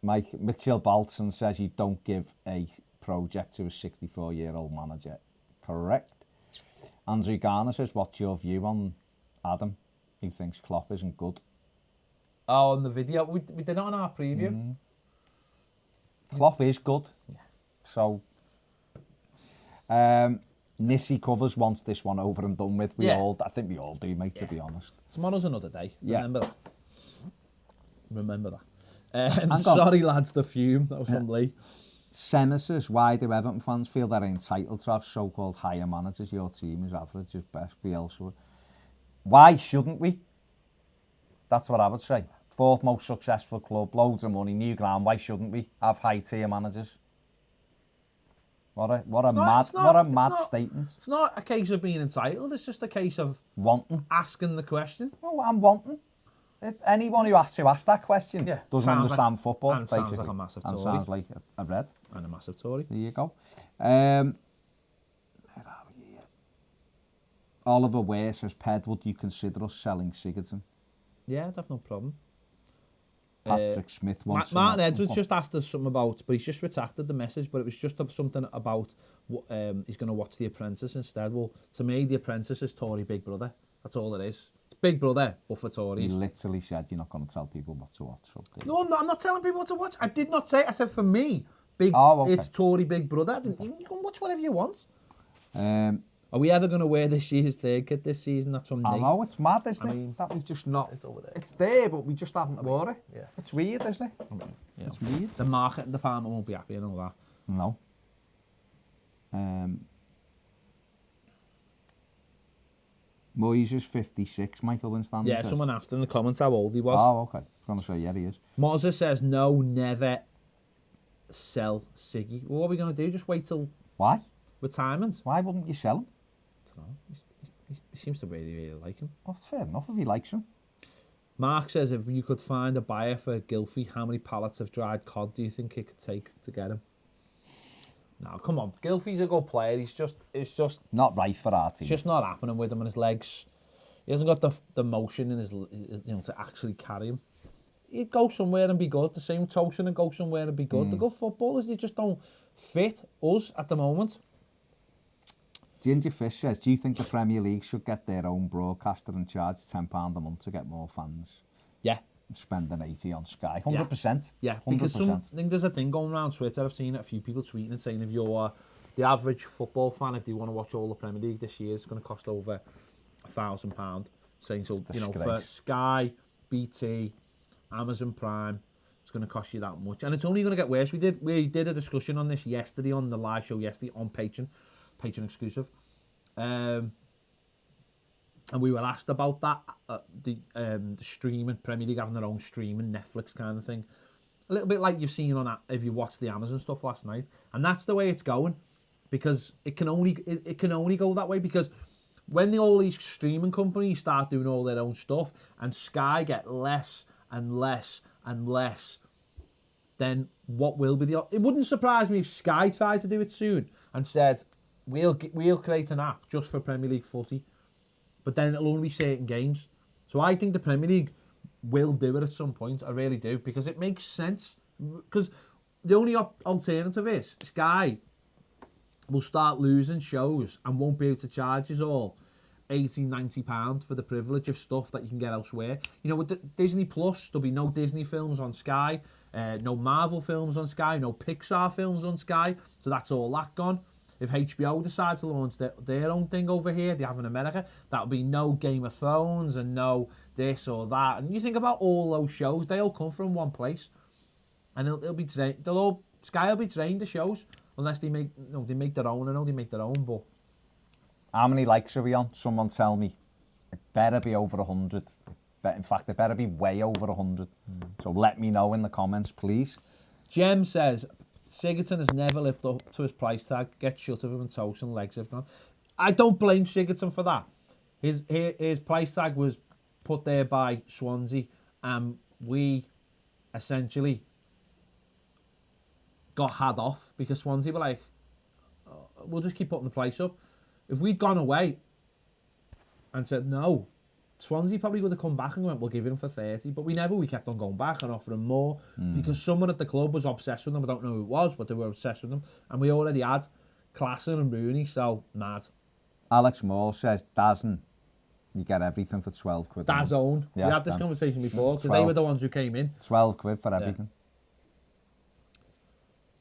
Mitchell Balton says you don't give a project to a 64-year-old manager. Correct. Andrew Garner says, what's your view on Adam? He thinks Klopp isn't good. Oh, on the video. We did it on our preview. Klopp is good. Yeah. So, Nissy Covers wants this one over and done with. I think we all do, mate, to be honest. Tomorrow's another day. Yeah. Remember that. Sorry, lads, the fume. That was from Lee. Senna says, why do Everton fans feel they're entitled to have so-called higher managers? Your team is average at best. Bielsa. Why shouldn't we? That's what I would say. Fourth most successful club, loads of money, new ground. Why shouldn't we have high-tier managers? What a mad statement. It's not a case of being entitled. It's just a case of wanting, asking the question. Oh, I'm wanting. Anyone who has to ask that question doesn't understand football. And basically. Sounds like a massive Tory. And sounds like a red. And a massive Tory. There you go. Where are we here? Oliver Ware says, Ped, would you consider us selling Sigurdsson? Yeah, I'd have no problem. Patrick Smith wants Martin Edwards just asked us something about, but he's just retracted the message, but it was just something about he's going to watch The Apprentice instead. Well, to me, The Apprentice is Tory Big Brother. That's all it is. It's Big Brother, but for Tories. You literally said you're not going to tell people what to watch. Okay. No, I'm not telling people what to watch. I did not say. I said for me, it's Tory Big Brother. You can watch whatever you want. Are we ever going to wear this year's third kit this season? That's from Nate. I know, it's mad, isn't it? That we've just not... It's over there. It's there, but we just haven't worn it. Yeah. It's weird, isn't it? Yeah. It's weird. The marketing department won't be happy and all that. No. Moyes is 56, Michael Winstanley Yeah, says. someone asked in the comments how old he was. Oh, okay. I was going to say, yeah, he is. Mozza says, no, never sell Siggy. Well, what are we going to do? Just wait till Why? retirement? Why wouldn't you sell him? I don't know. He seems to really like him. Well, it's fair enough if he likes him. Mark says, if you could find a buyer for Gylfi, how many pallets of dried cod do you think it could take to get him? No, come on. Gylfi's a good player. It's just Not right for our team. It's just not happening with him and his legs. He hasn't got the motion in his, to actually carry him. He'd go somewhere and be good. The same Tosin and go somewhere and be good. The good footballers, they just don't fit us at the moment. Ginger Fish says, do you think the Premier League should get their own broadcaster and charge £10 a month to get more fans? Yeah. Spending 80 on Sky. 100%. Yeah, 100%. because I think there's a thing going around Twitter. I've seen it, a few people tweeting and saying if you're the average football fan, if they want to watch all the Premier League this year, it's going to cost over £1,000. Saying so, for Sky, BT, Amazon Prime, it's going to cost you that much, and it's only going to get worse. We did a discussion on this yesterday on the live show yesterday on Patron exclusive, and we were asked about that the streaming, Premier League having their own streaming, Netflix kind of thing, a little bit like you've seen on that if you watched the Amazon stuff last night, and that's the way it's going, because it can only go that way, because when all these streaming companies start doing all their own stuff and Sky get less and less and less, then what will be it wouldn't surprise me if Sky tried to do it soon and said, we'll create an app just for Premier League footy, but then it'll only be certain games. So I think the Premier League will do it at some point. I really do, because it makes sense. Because the only alternative is Sky will start losing shows and won't be able to charge us all £80-90 for the privilege of stuff that you can get elsewhere. You know, with Disney Plus, there'll be no Disney films on Sky, no Marvel films on Sky, no Pixar films on Sky, so that's all that gone. If HBO decide to launch their own thing over here, they have in America, that'll be no Game of Thrones and no this or that. And you think about all those shows, they all come from one place, and it'll be Sky will be trained the shows unless they make their own. I know they make their own, but how many likes are we on? Someone tell me. It better be over 100. In fact, it better be way over 100. So let me know in the comments, please. Jem says, Sigurdsson has never lived up to his price tag. Get shut of him and Tosin, legs have gone. I don't blame Sigurdsson for that. His price tag was put there by Swansea, and we essentially got had off because Swansea were like, we'll just keep putting the price up. If we'd gone away and said no, Swansea probably would have come back and went, we'll give him for 30. But we kept on going back and offering more because someone at the club was obsessed with them. I don't know who it was, but they were obsessed with them. And we already had Klassen and Rooney, so mad. Alex Moore says, DAZN, you get everything for 12 quid. DAZN. Yeah, we had this conversation before because they were the ones who came in. 12 quid for everything.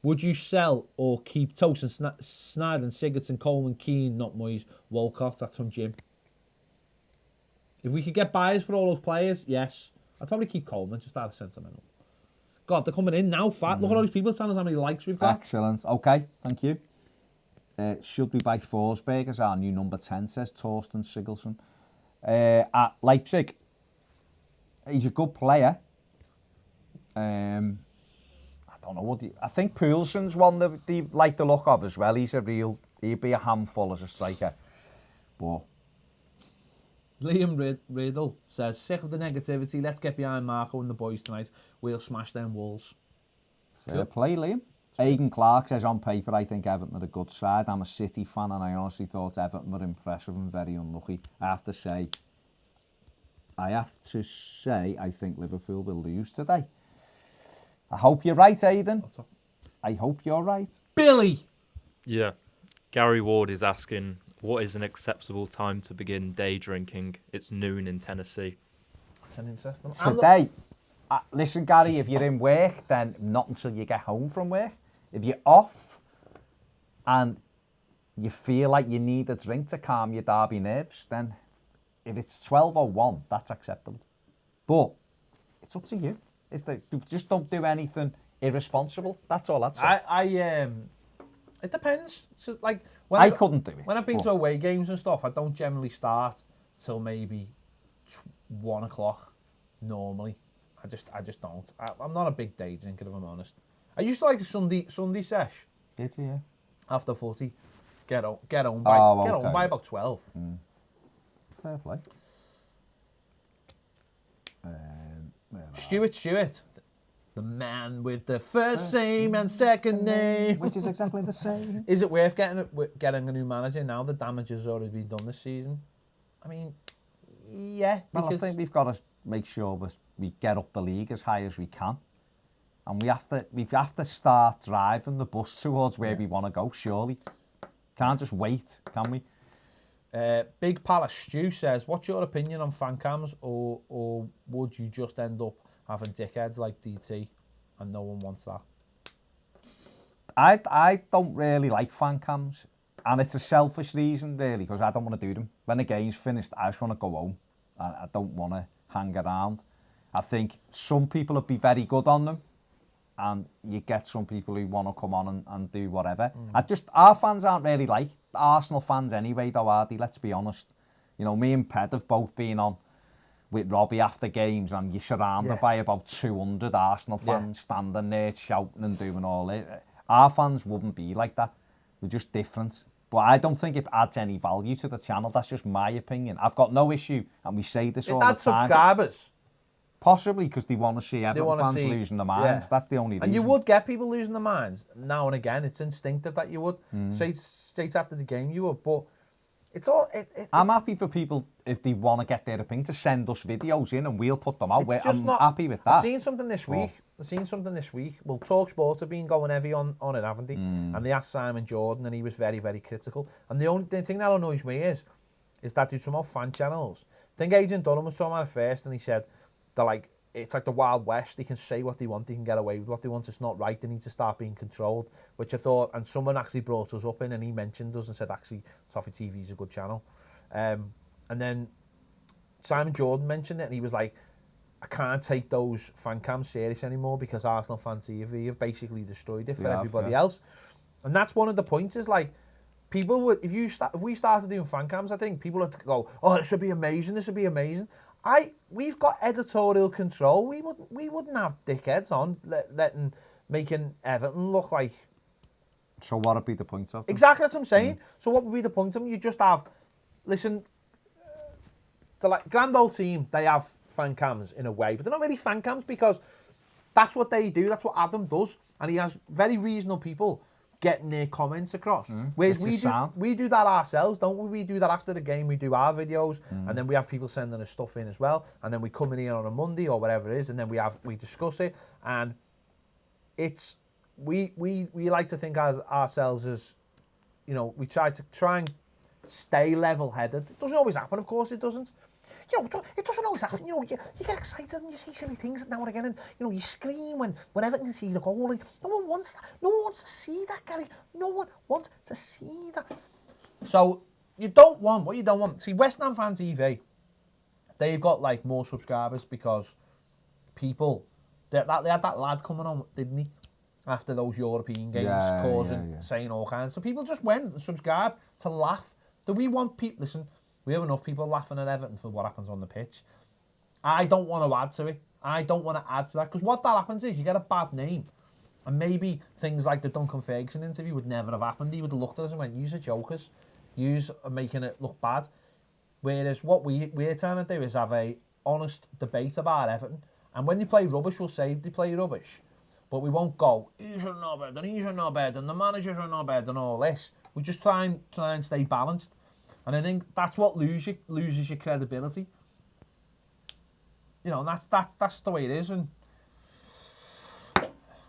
Would you sell or keep Tosin, Sneijder, Sigurdsson, Coleman, Keane, not Moyes, Walcott? That's from Jim. If we could get buyers for all those players, yes. I'd probably keep Coleman, just out of sentimental. God, they're coming in now, fat. Look at all these people telling us how many likes we've got. Excellent. Okay, thank you. Should we buy Forsberg as our new number 10, says Torsten Sigurdsson. At Leipzig, he's a good player. I don't know I think Poulsen's one that they like the look of as well. He'd be a handful as a striker. But Liam Riddle says, sick of the negativity, let's get behind Marco and the boys tonight. We'll smash them walls. Fair play, Liam. Aidan Clark says, on paper, I think Everton are a good side. I'm a City fan and I honestly thought Everton were impressive and very unlucky. I have to say, I think Liverpool will lose today. I hope you're right, Aidan. I hope you're right. Billy! Yeah. Gary Ward is asking, what is an acceptable time to begin day drinking? It's noon in Tennessee. That's an interesting... Today, listen, Gary, if you're in work, then not until you get home from work. If you're off and you feel like you need a drink to calm your derby nerves, then if it's 12:01, that's acceptable. But it's up to you. Just don't do anything irresponsible. That's all that's it depends. So, like, I couldn't do it. When I've been to away games and stuff, I don't generally start till maybe 1 o'clock normally. I just don't. I'm not a big day drinker, if I'm honest. I used to like the Sunday sesh. Did you? Yeah. After footy. Get home by about 12. Fair play. Stuart. The man with the first name and second name. Which is exactly the same. Is it worth getting a new manager now? The damage has already been done this season. I mean, yeah. Well, I think we've got to make sure we get up the league as high as we can. And we have to start driving the bus towards where we want to go, surely. Can't just wait, can we? Big Palace Stew says, what's your opinion on fan cams, or would you just end up having dickheads like DT and no one wants that? I don't really like fan cams, and it's a selfish reason really, because I don't want to do them. When the game's finished, I just want to go home. I don't want to hang around. I think some people would be very good on them, and you get some people who want to come on and do whatever. Our fans aren't really like Arsenal fans anyway, though, are they? Let's be honest. You know, me and Ped have both been on with Robbie after games, and you're surrounded by about 200 Arsenal fans standing there shouting and doing all it. Our fans wouldn't be like that. We're just different. But I don't think it adds any value to the channel. That's just my opinion. I've got no issue, and we say this all the time. It adds subscribers. Possibly because they want to see Everton fans losing their minds. Yeah. That's the only reason. And you would get people losing their minds now and again. It's instinctive that you would. Straight after the game you would. But it's all... I'm happy for people, if they want to get their opinion, to send us videos in and we'll put them out. I'm happy with that. I've seen something this week. Well, TalkSport have been going heavy on it, haven't they? And they asked Simon Jordan, and he was very, very critical. And the thing that annoys me is that they're talking about fan channels. I think Agent Dunham was talking about it first, and he said... it's like the Wild West. They can say what they want. They can get away with what they want. It's not right. They need to start being controlled, which I thought, and someone actually brought us up in, and he mentioned us and said, actually, Toffee TV is a good channel. And then Simon Jordan mentioned it, and he was like, I can't take those fan cams serious anymore because Arsenal Fan TV have basically destroyed it for everybody else. And that's one of the points is like, people would, if we started doing fan cams, I think people would go, oh, this would be amazing. This would be amazing. We've got editorial control. We wouldn't have dickheads on making Everton look like. So what would be the point of them? Exactly that's what I'm saying. So what would be the point of them? You just have, listen, the grand old team, they have fan cams in a way, but they're not really fan cams because that's what they do. That's what Adam does, and he has very reasonable people getting their comments across. Whereas we do that ourselves, don't we? We do that after the game. We do our videos, and then we have people sending us stuff in as well. And then we come in here on a Monday or whatever it is, and then we discuss it. And it's we like to think as ourselves as, you know, we try and stay level-headed. It doesn't always happen, of course. It doesn't. You know, it doesn't always happen. You know, you get excited and you say silly things now and again, and you know, you scream when Everton can see the goal. And no one wants that. No one wants to see that, Gary. No one wants to see that. So what you don't want. See, West Ham Fan TV, they've got like more subscribers because people they had that lad coming on, didn't he? After those European games, saying all kinds. So people just went and subscribed to laugh. Do we want people? Listen. We have enough people laughing at Everton for what happens on the pitch. I don't want to add to it. I don't want to add to that because what that happens is you get a bad name. And maybe things like the Duncan Ferguson interview would never have happened. He would have looked at us and went, "Yous are jokers. Yous are making it look bad." Whereas what we're trying to do is have a honest debate about Everton. And when they play rubbish, we'll say they play rubbish. But we won't go, "He's a knobhead and he's a knobhead and the managers are knobhead and all this." We just try and stay balanced. And I think that's what loses your credibility. You know, and that's the way it is. And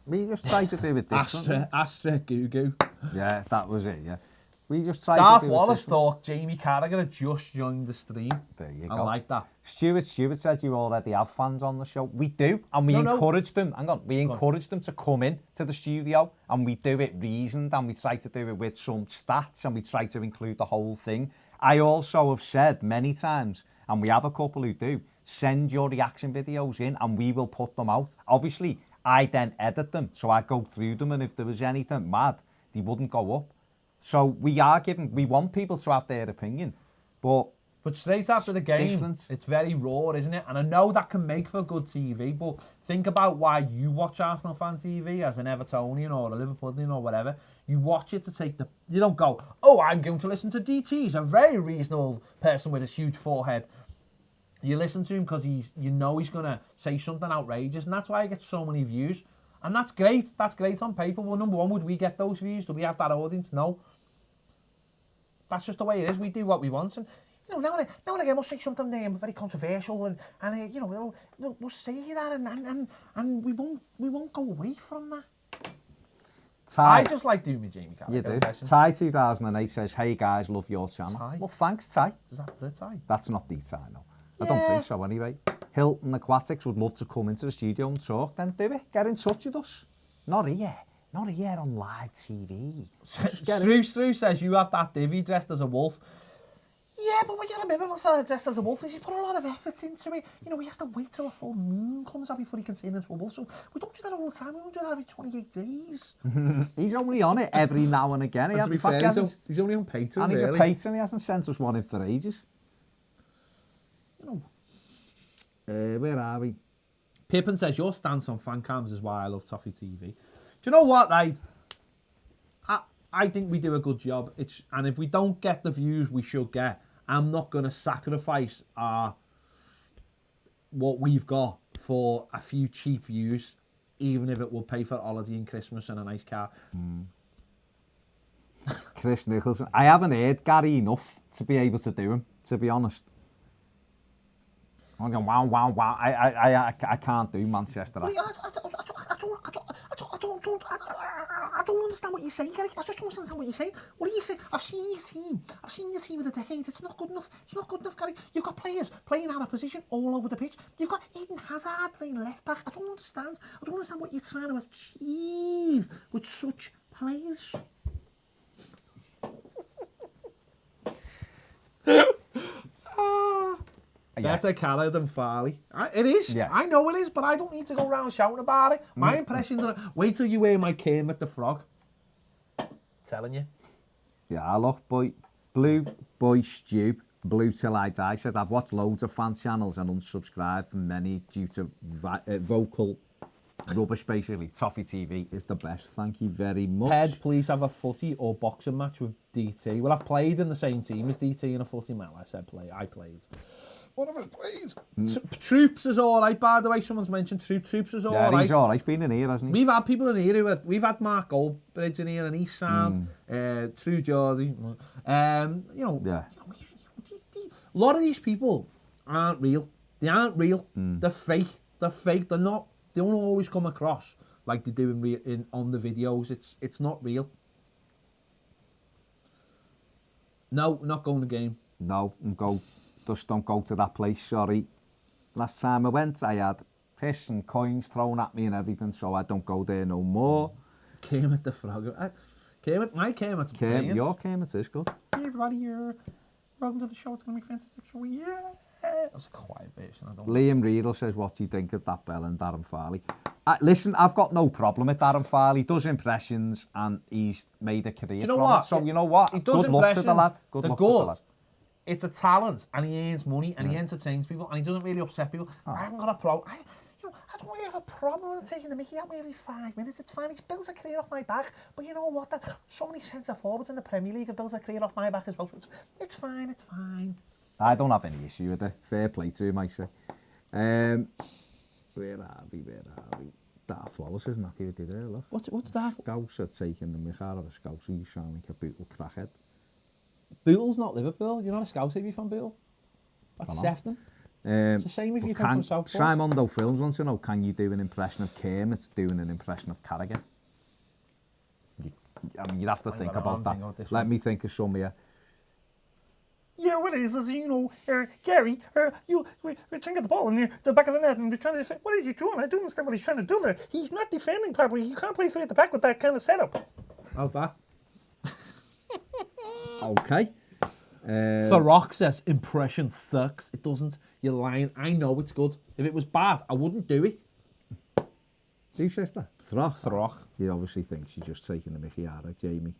we just try to do it differently. Astra Goo Goo. Yeah, that was it, yeah. We just try Darth to do Wallace thought Jamie Carragher had just joined the stream. There you go. I like that. Stuart said you already have fans on the show. We do, and we encourage them. Hang on, we encourage them to come in to the studio, and we do it reasoned, and we try to do it with some stats, and we try to include the whole thing. I also have said many times, and we have a couple who do, send your reaction videos in, and we will put them out. Obviously, I then edit them, so I go through them, and if there was anything mad, they wouldn't go up. So we want people to have their opinion, but But straight after the game, different. it's very raw, isn't it? And I know that can make for good TV, but think about why you watch Arsenal fan TV as an Evertonian or a Liverpoolian or whatever. You watch it to take the... You don't go, oh, I'm going to listen to DT. He's a very reasonable person with a huge forehead. You listen to him because you know he's going to say something outrageous, and that's why he gets so many views. And that's great. That's great on paper. Well, number one, would we get those views? Do we have that audience? No. That's just the way it is. We do what we want. And, you know, now and again, we'll say something very controversial, and you know, we'll say that, and we won't go away from that. I just like doing my Jamie Carragher. You do. impression. Ty 2008 says, hey guys, love your channel. Ty? Well, thanks, Ty. Is that the Ty? That's not the Ty, no. I don't think so, anyway. Hilton Aquatics would love to come into the studio and talk, then do it. Get in touch with us. Not here on live TV. Stru says, you have that divvy dressed as a wolf. Yeah, but what you remember about fella dressed as a wolf is he put a lot of effort into it. You know, he has to wait till a full moon comes out before he can turn into a wolf. So we don't do that all the time. We don't do that every 28 days. He's only on it every now and again. He's only on Patron, and he's really. a patron. He hasn't sent us one in for ages. You know. Where are we? Pippin says, your stance on fan cams is why I love Toffee TV. Do you know what, right? I think we do a good job. And if we don't get the views we should get, I'm not going to sacrifice what we've got for a few cheap views, even if it will pay for holiday and Christmas and a nice car. Chris Nicholson. I haven't heard Gary enough to be able to do him, to be honest. I'm going, wow. I can't do Manchester. I don't understand what you're saying, Gary. I just don't understand what you're saying. What are you saying? I've seen your team. I've seen your team of the decade. It's not good enough. It's not good enough, Gary. You've got players playing out of position all over the pitch. You've got Eden Hazard playing left back. I don't understand. I don't understand what you're trying to achieve with such players. Better Carragher than Farley. It is. Yeah. I know it is, but I don't need to go around shouting about it. My impressions are... Wait till you hear my Kermit the Frog. Telling you. Yeah, look, Blue Boy Stew, Blue Till I Die, said I've watched loads of fan channels and unsubscribed from many due to vocal rubbish, basically. Toffee TV is the best. Thank you very much. Ted, please have a footy or boxing match with DT. Well, I've played in the same team as DT in a footy match. I played. One of us plays. Troops is all right, by the way. Someone's mentioned Troops is all right. Yeah, he's all right. He's been in here, hasn't he? We've had people in here. We've had Mark Goldbridge in here and East Sound, True Geordie. You know, a lot of these people aren't real. They aren't real. They're fake. They're fake. They're not. They don't always come across like they do on the videos. It's not real. No, not going to game. No, just don't go to that place, sorry. Last time I went, I had piss and coins thrown at me and everything, so I don't go there no more. Kermit the Frog. My Kermit's brilliant. Your Kermit is good. Hey everybody, welcome to the show. It's going to be fantastic show. Yeah. That was a quiet version. Liam Riedel says, what do you think of that Bell and Darren Farley? Listen, I've got no problem with Darren Farley. He does impressions and he's made a career from it. So you know what? He does good luck to the lad. Good luck to the lad. It's a talent, and he earns money, and he entertains people, and he doesn't really upset people. I haven't got a problem. I don't really have a problem with taking the mickey out me every 5 minutes. It's fine. He's built a career off my back. But you know what? So many centre forwards in the Premier League have built a career off my back as well. So it's fine. It's fine. I don't have any issue with it. Fair play to him, I say. Where are we? Darth Wallace isn't happy with you there, look. What's that? Scouts are taking the mick out of a Scouse. You sound like a brutal crackhead. Bootle's not Liverpool. You're not a Scouse if you're from Bootle. That's Sefton. It's the same if you come from Southport. Simondo Films wants to know, can you do an impression of Kermit doing an impression of Carragher? I mean, you'd have to think about that. Let me think of some here. Yeah, what it is, you know, Gary, we're trying to get the ball in the back of the net, and we're trying to say, what is he doing? I don't understand what he's trying to do there. He's not defending properly. You can't play straight at the back with that kind of setup. How's that? Okay. The Rock says, impression sucks. It doesn't. You're lying. I know it's good. If it was bad, I wouldn't do it. Who says that? Throch. He obviously thinks you're just taking the mickey out of Jamie.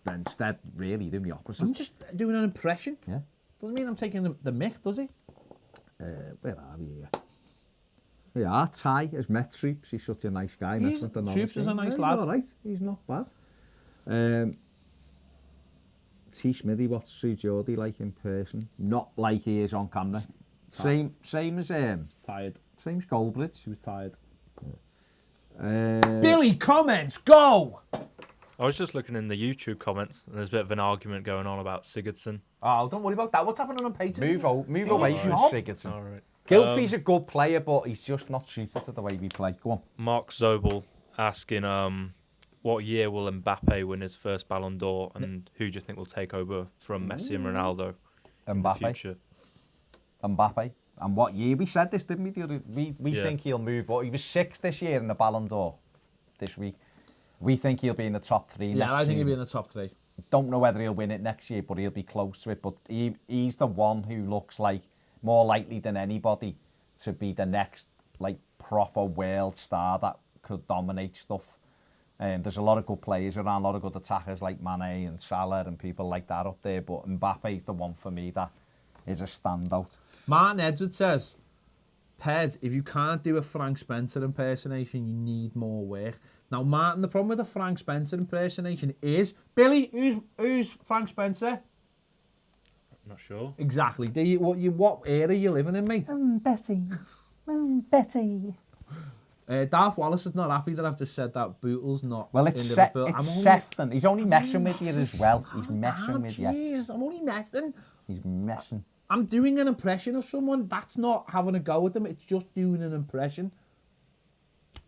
Instead, really, doing the opposite. I'm just doing an impression. Yeah. Doesn't mean I'm taking the mick, does he? Where are we here? Yeah, Ty has met Troops. He's such a nice guy. Troops is a nice He's lad. all right. He's not bad. T. Smithy, what's Sue Geordie like in person? Not like he is on camera. Same as Tired. same as Goldbridge. He was tired. Billy, comments, go! I was just looking in the YouTube comments, and there's a bit of an argument going on about Sigurdsson. Oh, don't worry about that. What's happening on Patron? move away from job. Sigurdsson. All right. Gylfi's a good player, but he's just not suited to the way we play. Go on. Mark Zobel asking, what year will Mbappe win his first Ballon d'Or, and who do you think will take over from Messi and Ronaldo in the future? Mbappe. And what year? We said this, didn't we? We think he'll move up. He was 6th this year in the Ballon d'Or this week. We think he'll be in the top 3 next Yeah, I think season. he'll be in the top 3. Don't know whether he'll win it next year, but he'll be close to it. But he's the one who looks like more likely than anybody to be the next like proper world star that could dominate stuff. There's a lot of good players around, a lot of good attackers like Mane and Salah and people like that up there. But Mbappe's the one for me that is a standout. Martin Edwards says, Ped, if you can't do a Frank Spencer impersonation, you need more work. Now, Martin, the problem with a Frank Spencer impersonation is, Billy, who's Frank Spencer? I'm not sure. Exactly. What era are you living in, mate? Betty. Betty. Darth Wallace is not happy that I've just said that Bootle's not Well, in it's Liverpool. Sefton. He's only messing with you as well. He's messing with you. Jeez, I'm only messing. He's messing. I'm doing an impression of someone. That's not having a go at them. It's just doing an impression.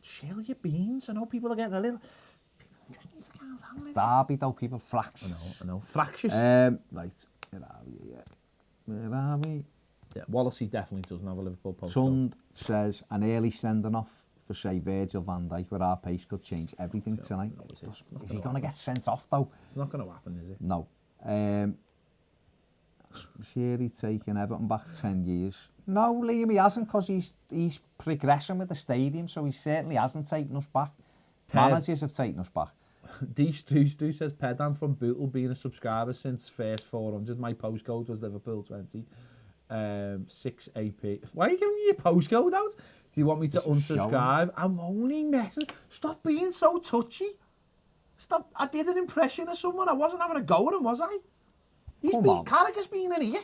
Chill your beans. I know people are getting a little... It's Derby, though. People fractious. I know. Fractious. Right. Where are we? Where are we? Yeah, Wallacey definitely doesn't have a Liverpool postcode. Sund says an early sending off for, say, Virgil van Dijk with our pace could change everything tonight. Is he going to get sent off, though? It's not going to happen, is it? No. Sherry taking Everton back 10 years. No, Liam, he hasn't, because he's progressing with the stadium, so he certainly hasn't taken us back. Managers have taken us back. D. Stu says, Pedan from Bootle being a subscriber since first 400. My postcode was Liverpool 20. 6 AP. Why are you giving me your postcode out? Do you want me to unsubscribe? I'm only messing. Stop being so touchy. Stop. I did an impression of someone. I wasn't having a go at him, was I? Carragher's been in here.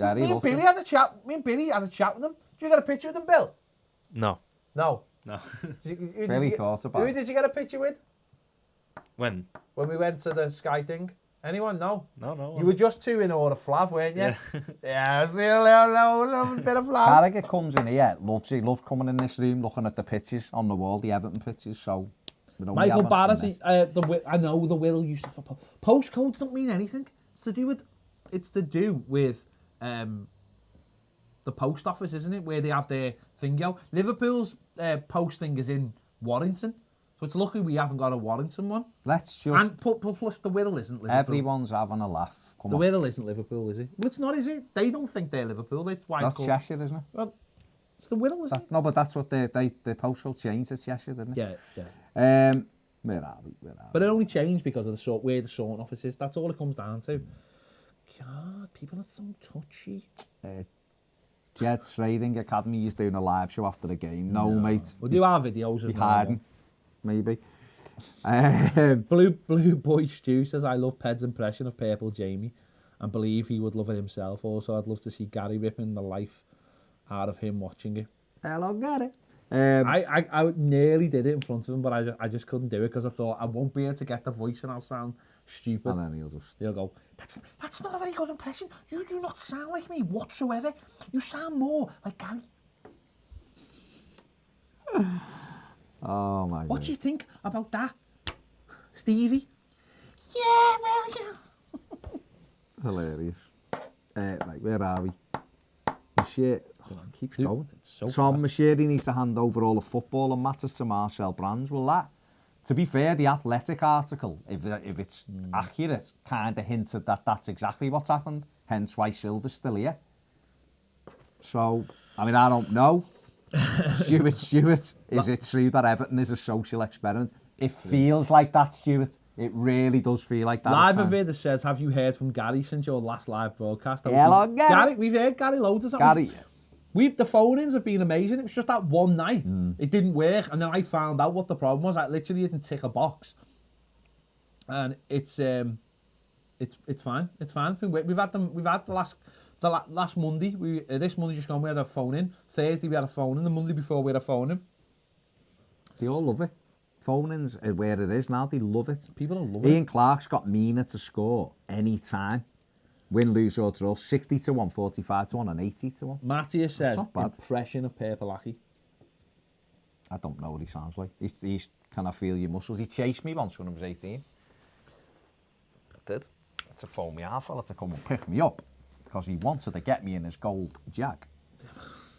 Yeah, Me and Billy had a chat with him. Did you get a picture with him, Bill? No. No. Really thought about Who it. did you get a picture with? When? When we went to the Sky thing? Anyone? No. No. You were just two in order flav, weren't you? Yeah, see a little bit of flav. Carragher comes in here, loves coming in this room, looking at the pictures on the wall, the Everton pictures, so... Michael Barrett, I know the Will used to... Postcodes don't mean anything. It's to do with the post office, isn't it? Where they have their thing. Liverpool's post thing is in Warrington. So it's lucky we haven't got a Warrington one. Let's just... And plus the Wirral isn't Liverpool. Everyone's having a laugh. The Wirral isn't Liverpool, is it? Well, it's not, is it? They don't think they're Liverpool. That's why That's it's called... Cheshire, isn't it? Well, it's the Wirral, isn't it? No, but that's what the postcode changed to Cheshire, didn't it? Yeah. Where are we? But it only changed because of where the sorting office is. That's all it comes down to. God, people are so touchy. Jed Trading Academy is doing a live show after the game. No, mate. We'll do our videos as hiding, maybe. Blue Boy Stew says, I love Ped's impression of Purple Jamie and believe he would love it himself. Also, I'd love to see Gary ripping the life out of him watching it. Hello, Gary. I nearly did it in front of him, but I just couldn't do it because I thought I won't be able to get the voice and I'll sound stupid. And then he'll go, that's not a very good impression. You do not sound like me whatsoever. You sound more like Gary. Oh my God. What do you think about that, Stevie? Yeah, well, yeah. Hilarious. Right, where are we? Monsieur, keeps going. Tom Macheri needs to hand over all the football and matters to Marcel Brands. Well, that, to be fair, the Athletic article, if it's accurate, kind of hinted that that's exactly what's happened. Hence why Silva's still here. So, I mean, I don't know. Stuart, is it true that Everton is a social experiment? It feels like that, Stuart. It really does feel like that. Live Evida says, have you heard from Gary since your last live broadcast? Hello, Gary. We've heard Gary loads of times. Gary. The phone-ins have been amazing. It was just that one night. It didn't work, and then I found out what the problem was. I literally didn't tick a box. And it's fine. It's fine. It's been we've had the last Monday. This Monday just gone, we had a phone in. Thursday we had a phone in. The Monday before we had a phone in. They all love it. Phone-ins are where it is now. They love it. People don't love it. Ian Clark's got Mina to score any time. Win, lose or draw. 60-1, 45-1 and 80-1. Matthias says, not bad. impression of Perpalaki. I don't know what he sounds like. He's can I feel your muscles? He chased me once when I was 18. I did. To phone me half fella to come and pick me up because he wanted to get me in his gold jag.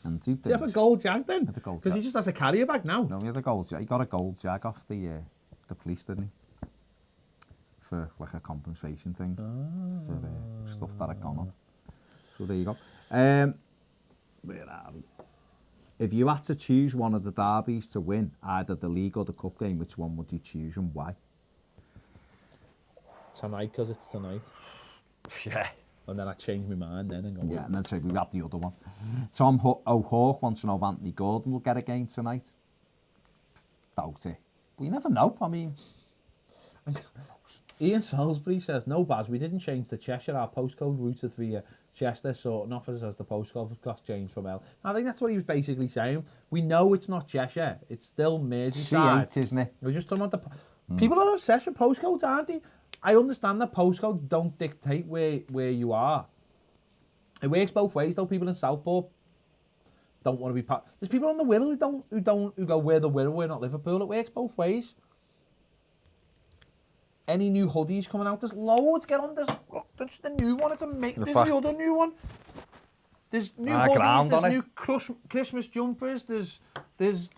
And two things. Do you have a gold jag then? Because he just has a carrier bag now. No, he had a gold jag. He got a gold jag off the police, didn't he? For like a compensation thing for stuff that had gone on. So there you go. Where are we? If you had to choose one of the derbies to win, either the league or the cup game, which one would you choose and why? Tonight, because it's tonight. Yeah. And then I changed my mind then and go, yeah, and then say we have the other one. Tom O'Hawke wants to know if Anthony Gordon will get a game tonight. Doubt it. But you never know, I mean. Ian Salisbury says, no, Baz, we didn't change the Cheshire. Our postcode routed via Chester, sorting offers as the postcode got changed from L. I think that's what he was basically saying. We know it's not Cheshire. It's still Merseyside. C8, isn't it? We're just talking about the... People are obsessed with postcodes, aren't they? I understand that postcodes don't dictate where you are. It works both ways, though. People in Southport don't want to be part... There's people on the Wirral who go, we're the Wirral, we're not Liverpool. It works both ways. Any new hoodies coming out? There's loads. Get on this. Look, that's the new one. It's amazing. There's the other new one. There's new hoodies. There's new Christmas jumpers. There's loads. There's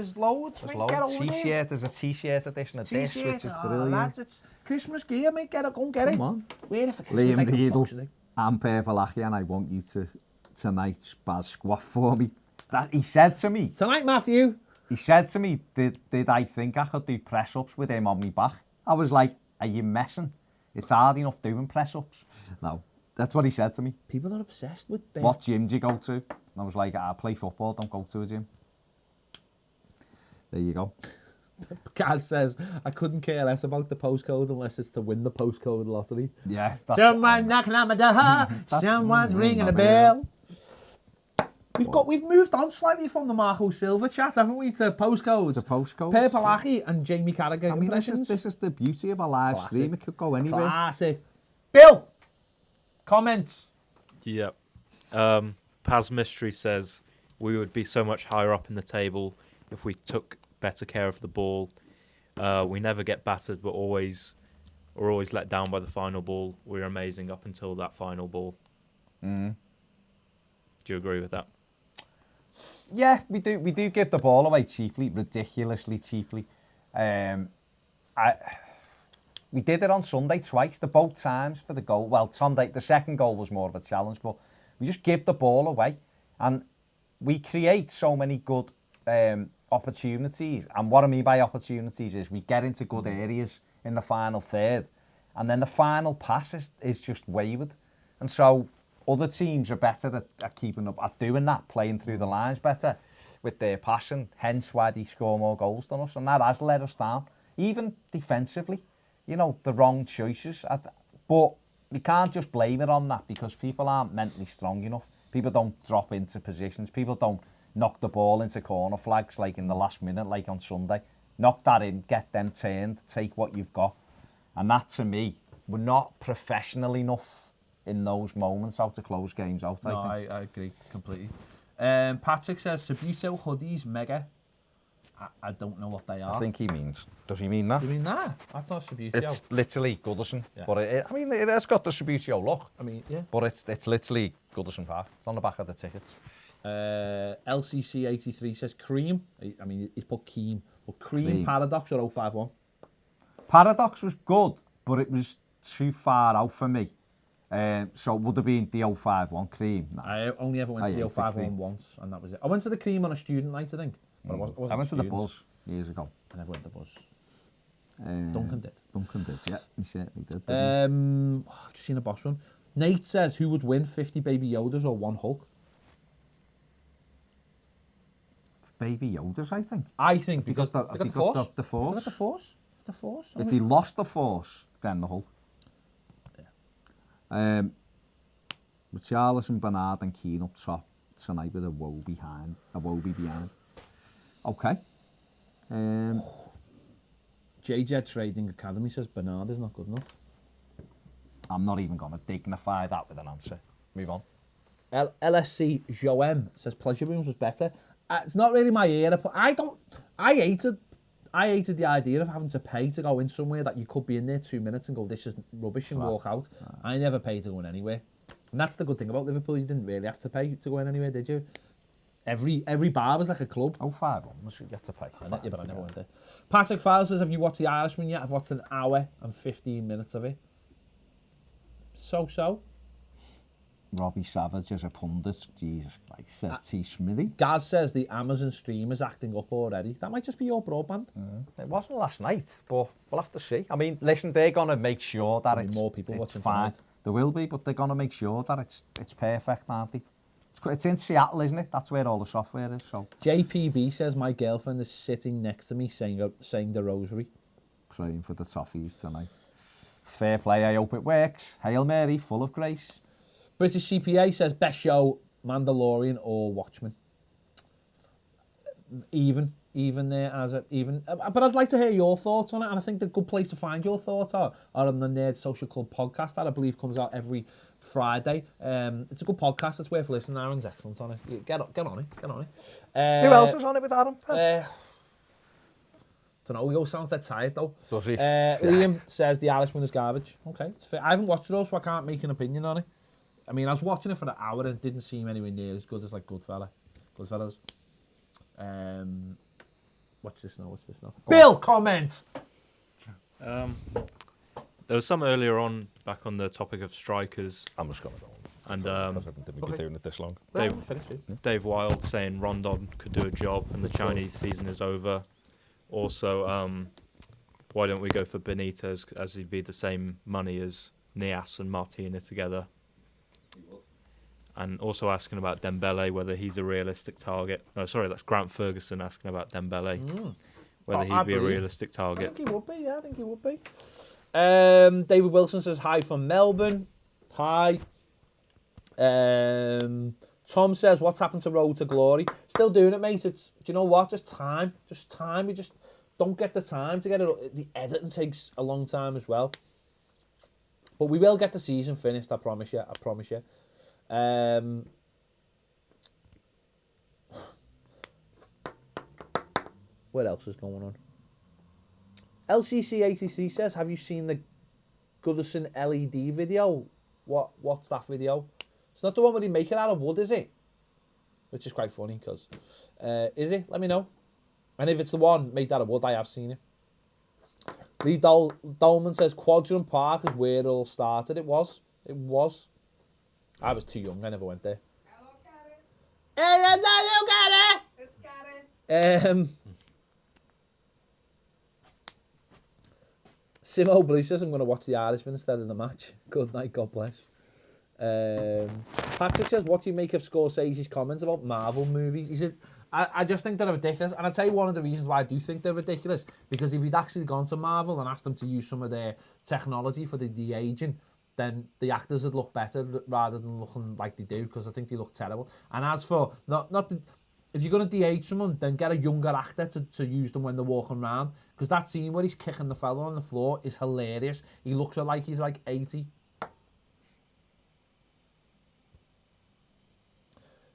Mate, get loads. over T-shirt. there. There's a T-shirt edition of this, which is brilliant. Lads, it's Christmas gear, mate. Get it. Go and get it. Come on. Where the fuck is it? Liam Riedel, I'm Perpalaki, and I want you to tonight Baz squat for me. That he said to me. Tonight, Matthew. He said to me, did I think I could do press-ups with him on my back? I was like, are you messing? It's hard enough doing press-ups. No, that's what he said to me. People are obsessed with what gym do you go to? And I was like, I play football, don't go to a gym. There you go. Gaz says, I couldn't care less about the postcode unless it's to win the postcode lottery. Yeah. Someone's knocking on my door, someone's ringing a bell. We've moved on slightly from the Marco Silva chat, haven't we, to postcodes? To postcodes. Perpalaki and Jamie Carragher impressions. This is the beauty of a live stream. It could go anywhere. Classic. Bill, comments. Yep. Paz Mystery says, we would be so much higher up in the table if we took better care of the ball. We never get battered, but we're always let down by the final ball. We're amazing up until that final ball. Mm. Do you agree with that? Yeah, we do give the ball away cheaply, ridiculously cheaply. We did it on Sunday twice, both times for the goal. Well, Sunday, the second goal was more of a challenge, but we just give the ball away. And we create so many good opportunities. And what I mean by opportunities is we get into good areas in the final third. And then the final pass is just wayward. And so other teams are better at keeping up, at doing that, playing through the lines better with their passing, hence why they score more goals than us. And that has let us down, even defensively. You know, the wrong choices. But we can't just blame it on that because people aren't mentally strong enough. People don't drop into positions. People don't knock the ball into corner flags like in the last minute, like on Sunday. Knock that in, get them turned, take what you've got. And that, to me, we're not professional enough in those moments how to close games out, I think. I agree completely. Patrick says, Sabuto hoodies, mega. I don't know what they are. I think he means, does he mean that? Do you mean that? That's not Sabuto. It's literally Goodison. Yeah. But it has got the Sabuto look. I mean, yeah. But it's literally Goodison Park. It's on the back of the tickets. LCC83 says cream. I mean, he's put Keem. But cream Paradox or 051? Paradox was good, but it was too far out for me. So it would have been the 051 cream. No. I only ever went to the 051 once, and that was it. I went to the cream on a student night, I think. But I went to the Buzz years ago. I never went to the Buzz. Duncan did. Duncan did, yeah. He certainly did. Didn't I've just seen a boss one. Nate says, who would win, 50 Baby Yodas or 1 Hulk? he? Baby Yodas, I think. I think They because got they got the Force. The They Force. got the Force. The Force. If they lost the Force, then the Hulk. Yeah. Richarlison, Bernard and Keane up top tonight with a woe behind. Okay. JJ Trading Academy says Bernard is not good enough. I'm not even going to dignify that with an answer. Move on. LSC Joem says Pleasure Rooms was better. It's not really my era, but I hated the idea of having to pay to go in somewhere that you could be in there 2 minutes and go, this is rubbish, and walk out. I never paid to go in anywhere. And that's the good thing about Liverpool, you didn't really have to pay to go in anywhere, did you? Every bar was like a club. Oh, 5 on, you get to pay. Yeah, but I never went there. Patrick Fowler says, have you watched The Irishman yet? I've watched an hour and 15 minutes of it. So. Robbie Savage as a pundit, Jesus Christ, says T. Smithy. Gaz says the Amazon stream is acting up already. That might just be your broadband. It wasn't last night, but we'll have to see. I mean, listen, they're going to make sure that There'll be more people it's watching fine. tonight. There will be, but they're going to make sure that it's perfect, aren't they? It's in Seattle, isn't it? That's where all the software is. So JPB says my girlfriend is sitting next to me saying the rosary. praying for the Toffees tonight. Fair play, I hope it works. Hail Mary, full of grace. British CPA says best show, Mandalorian or Watchmen. Even there as a even. But I'd like to hear your thoughts on it, and I think the good place to find your thoughts are on the Nerd Social Club podcast that I believe comes out every Friday. It's a good podcast. It's worth listening. Aaron's excellent on it. Get on it. Who else is on it with Adam? Don't know. He always sounds dead tired though. Does he? Liam says the Irishman is garbage. Okay, it's fair. I haven't watched it all, so I can't make an opinion on it. I mean, I was watching it for an hour and it didn't seem anywhere near as good as like Goodfellas. What's this now? Bill, comment! There was some earlier on, back on the topic of strikers, I'm just going to go. and Didn't be doing it this long. Dave Wilde saying Rondon could do a job and the Chinese season is over. Also, why don't we go for Benitez, as he'd be the same money as Nias and Martina together? And also asking about Dembele, whether he's a realistic target. Oh, sorry, that's Grant Ferguson asking about Dembele, whether he'd be a realistic target. I think he would be, yeah, I think he would be. David Wilson says hi from Melbourne. Hi. Tom says, what's happened to Road to Glory? Still doing it, mate. Do you know what? Just time. We just don't get the time to get it. The editing takes a long time as well. But we will get the season finished, I promise you. What else is going on? LCC80C says, have you seen the Goodison LED video? What's that video? It's not the one where they make it out of wood, is it? Which is quite funny, because... is it? Let me know. And if it's the one made out of wood, I have seen it. Lee Dolman says, Quadrant Park is where it all started. It was. I was too young. I never went there. It's got it. Simo Blue says, I'm going to watch The Irishman instead of the match. Good night, God bless. Patrick says, what do you make of Scorsese's comments about Marvel movies? He said, I just think they're ridiculous. And I'd say one of the reasons why I do think they're ridiculous, because if he'd actually gone to Marvel and asked them to use some of their technology for the de-aging, then the actors would look better rather than looking like they do, because I think they look terrible. And as for, if you're going to de-age someone, then get a younger actor to use them when they're walking around, because that scene where he's kicking the fella on the floor is hilarious. He looks like he's like 80.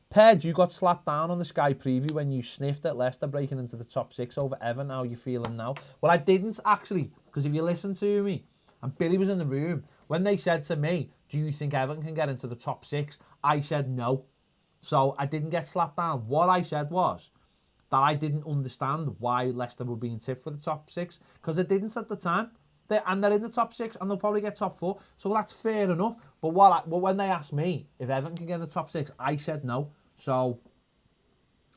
Ped, you got slapped down on the Sky preview when you sniffed at Leicester breaking into the top 6 over Everton. How are you feeling now? Well, I didn't actually, because if you listen to me, and Billy was in the room, when they said to me, do you think Everton can get into the top 6? I said no. So I didn't get slapped down. What I said was that I didn't understand why Leicester were being tipped for the top 6, because I didn't at the time. They're in the top 6 and they'll probably get top 4. So that's fair enough. But when they asked me if Everton can get in the top 6, I said no. So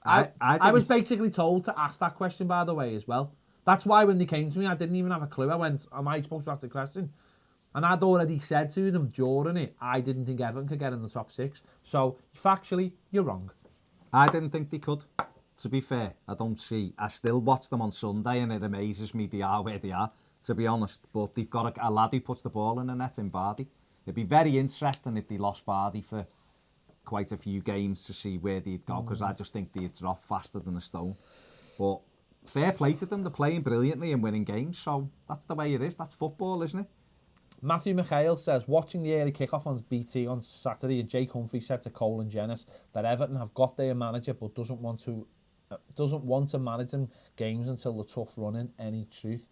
I was basically told to ask that question, by the way, as well. That's why when they came to me, I didn't even have a clue. I went, am I supposed to ask the question? And I'd already said to them during it, I didn't think Everton could get in the top 6. So, factually, you're wrong. I didn't think they could, to be fair. I still watch them on Sunday and it amazes me they are where they are, to be honest. But they've got a lad who puts the ball in the net in Vardy. It'd be very interesting if they lost Vardy for quite a few games to see where they'd go, because I just think they'd drop faster than a stone. But fair play to them, they're playing brilliantly and winning games, so that's the way it is. That's football, isn't it? Matthew Mikhail says, watching the early kick-off on BT on Saturday, and Jake Humphrey said to Cole and Jennings that Everton have got their manager but doesn't want to manage them games until the tough running. Any truth?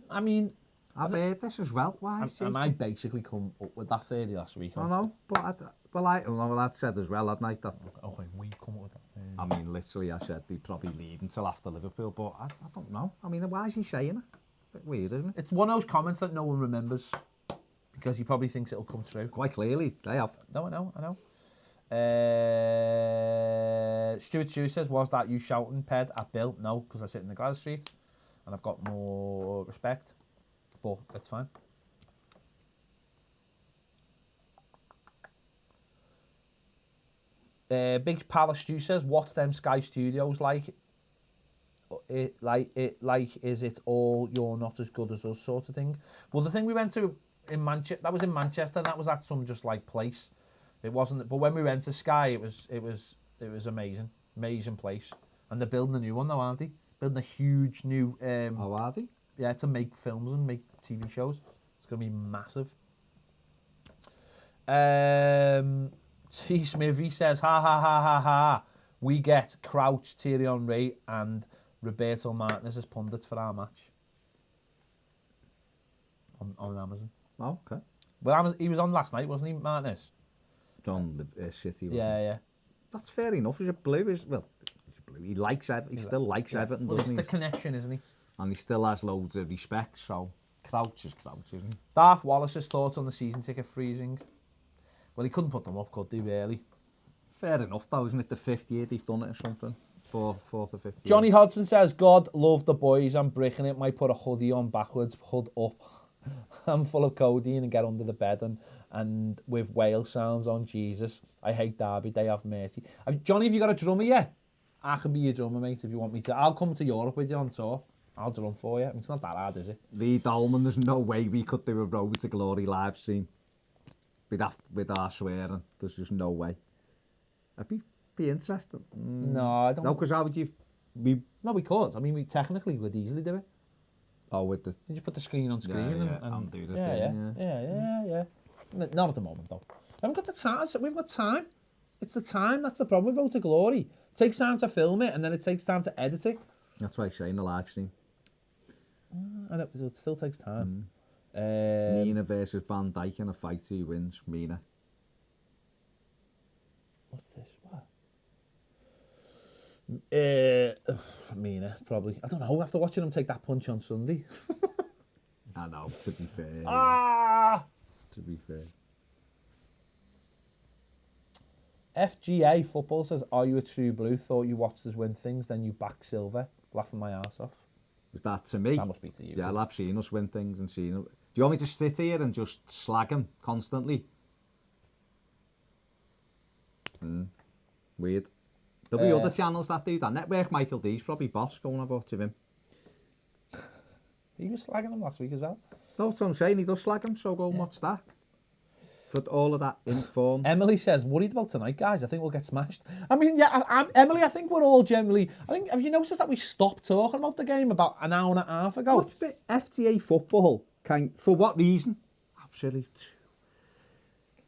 I mean, I've heard this as well. Why? And I basically come up with that theory last week. I know, but I'd said as well, hadn't I? That, okay, we come up with that theory. I mean, literally, I said they'd probably leave until after Liverpool, but I don't know. I mean, why is he saying it? A bit weird, isn't it? It's one of those comments that no one remembers because he probably thinks it'll come true. Quite clearly, they have. No, I know. Stuart Chew says, was that you shouting, Ped, at Bill? No, because I sit in the Glasgow Street and I've got more respect, but it's fine. Big Palace Stew says, what's them Sky Studios like? Is it all you're not as good as us sort of thing? Well, the thing we went to in Manchester, that was in Manchester, and that was at some just like place. It wasn't, but when we went to Sky, it was amazing place. And they're building a new one now, aren't they? Building a huge new. Oh, are they? Yeah, to make films and make TV shows. It's gonna be massive. T. Smithy says, ha. We get Crouch, Thierry Henry, and Roberto Martinez as pundits for our match. On Amazon. Oh, okay. Well, he was on last night, wasn't he, Martinez? On the City. Yeah. That's fair enough. He's a blue. He's blue. He likes Everton. He still likes Everton, well, doesn't he? It's the connection, isn't he? And he still has loads of respect, so Crouch is Crouch, isn't he? Darth Wallace's thoughts on the season ticket freezing. Well, he couldn't put them up, could he, really? Fair enough, though, isn't it? The 5th year they've done it or something. Fourth or 5th year. Johnny Hodgson says, God love the boys. I'm bricking it. Might put a hoodie on backwards, hood up. I'm full of codeine and get under the bed and with whale sounds on. Jesus, I hate Derby. They have mercy. Johnny, have you got a drummer yet? I can be your drummer, mate, if you want me to. I'll come to Europe with you on tour. I'll drum for you. I mean, it's not that hard, is it? Lee Dolman, there's no way we could do a Road to Glory live stream with our swearing. There's just no way. I'd be interested. No, I don't. No, because how would you... No, we could. I mean, we technically would easily do it. Oh, with the... You just put the screen on screen and do the thing. Yeah. Not at the moment, though. I haven't got the time. We've got time. It's the time. That's the problem with Road to Glory. It takes time to film it, and then it takes time to edit it. That's why I say in the live stream. And it still takes time. Mina versus Van Dijk in a fight. Who wins? Mina. What's this? What? Mina, probably. I don't know. After watching him take that punch on Sunday. I know, to be fair. To be fair. FGA Football says, are you a true blue? Thought you watched us win things, then you back silver. Laughing my ass off. Was that to me? That must be to you. Yeah, I love seeing us win things and seeing... Do you want me to sit here and just slag him constantly? Weird. There'll be other channels that do that. Network Michael D's probably boss. Go and have a watch of him. He was slagging them last week as well. No, that's what I'm saying. He does slag him, so go and watch that. For all of that informed. Emily says, worried about tonight, guys. I think we'll get smashed. I mean, yeah, Emily, I think we're all generally... have you noticed that we stopped talking about the game about an hour and a half ago? What's the FTA football? For what reason? Absolutely.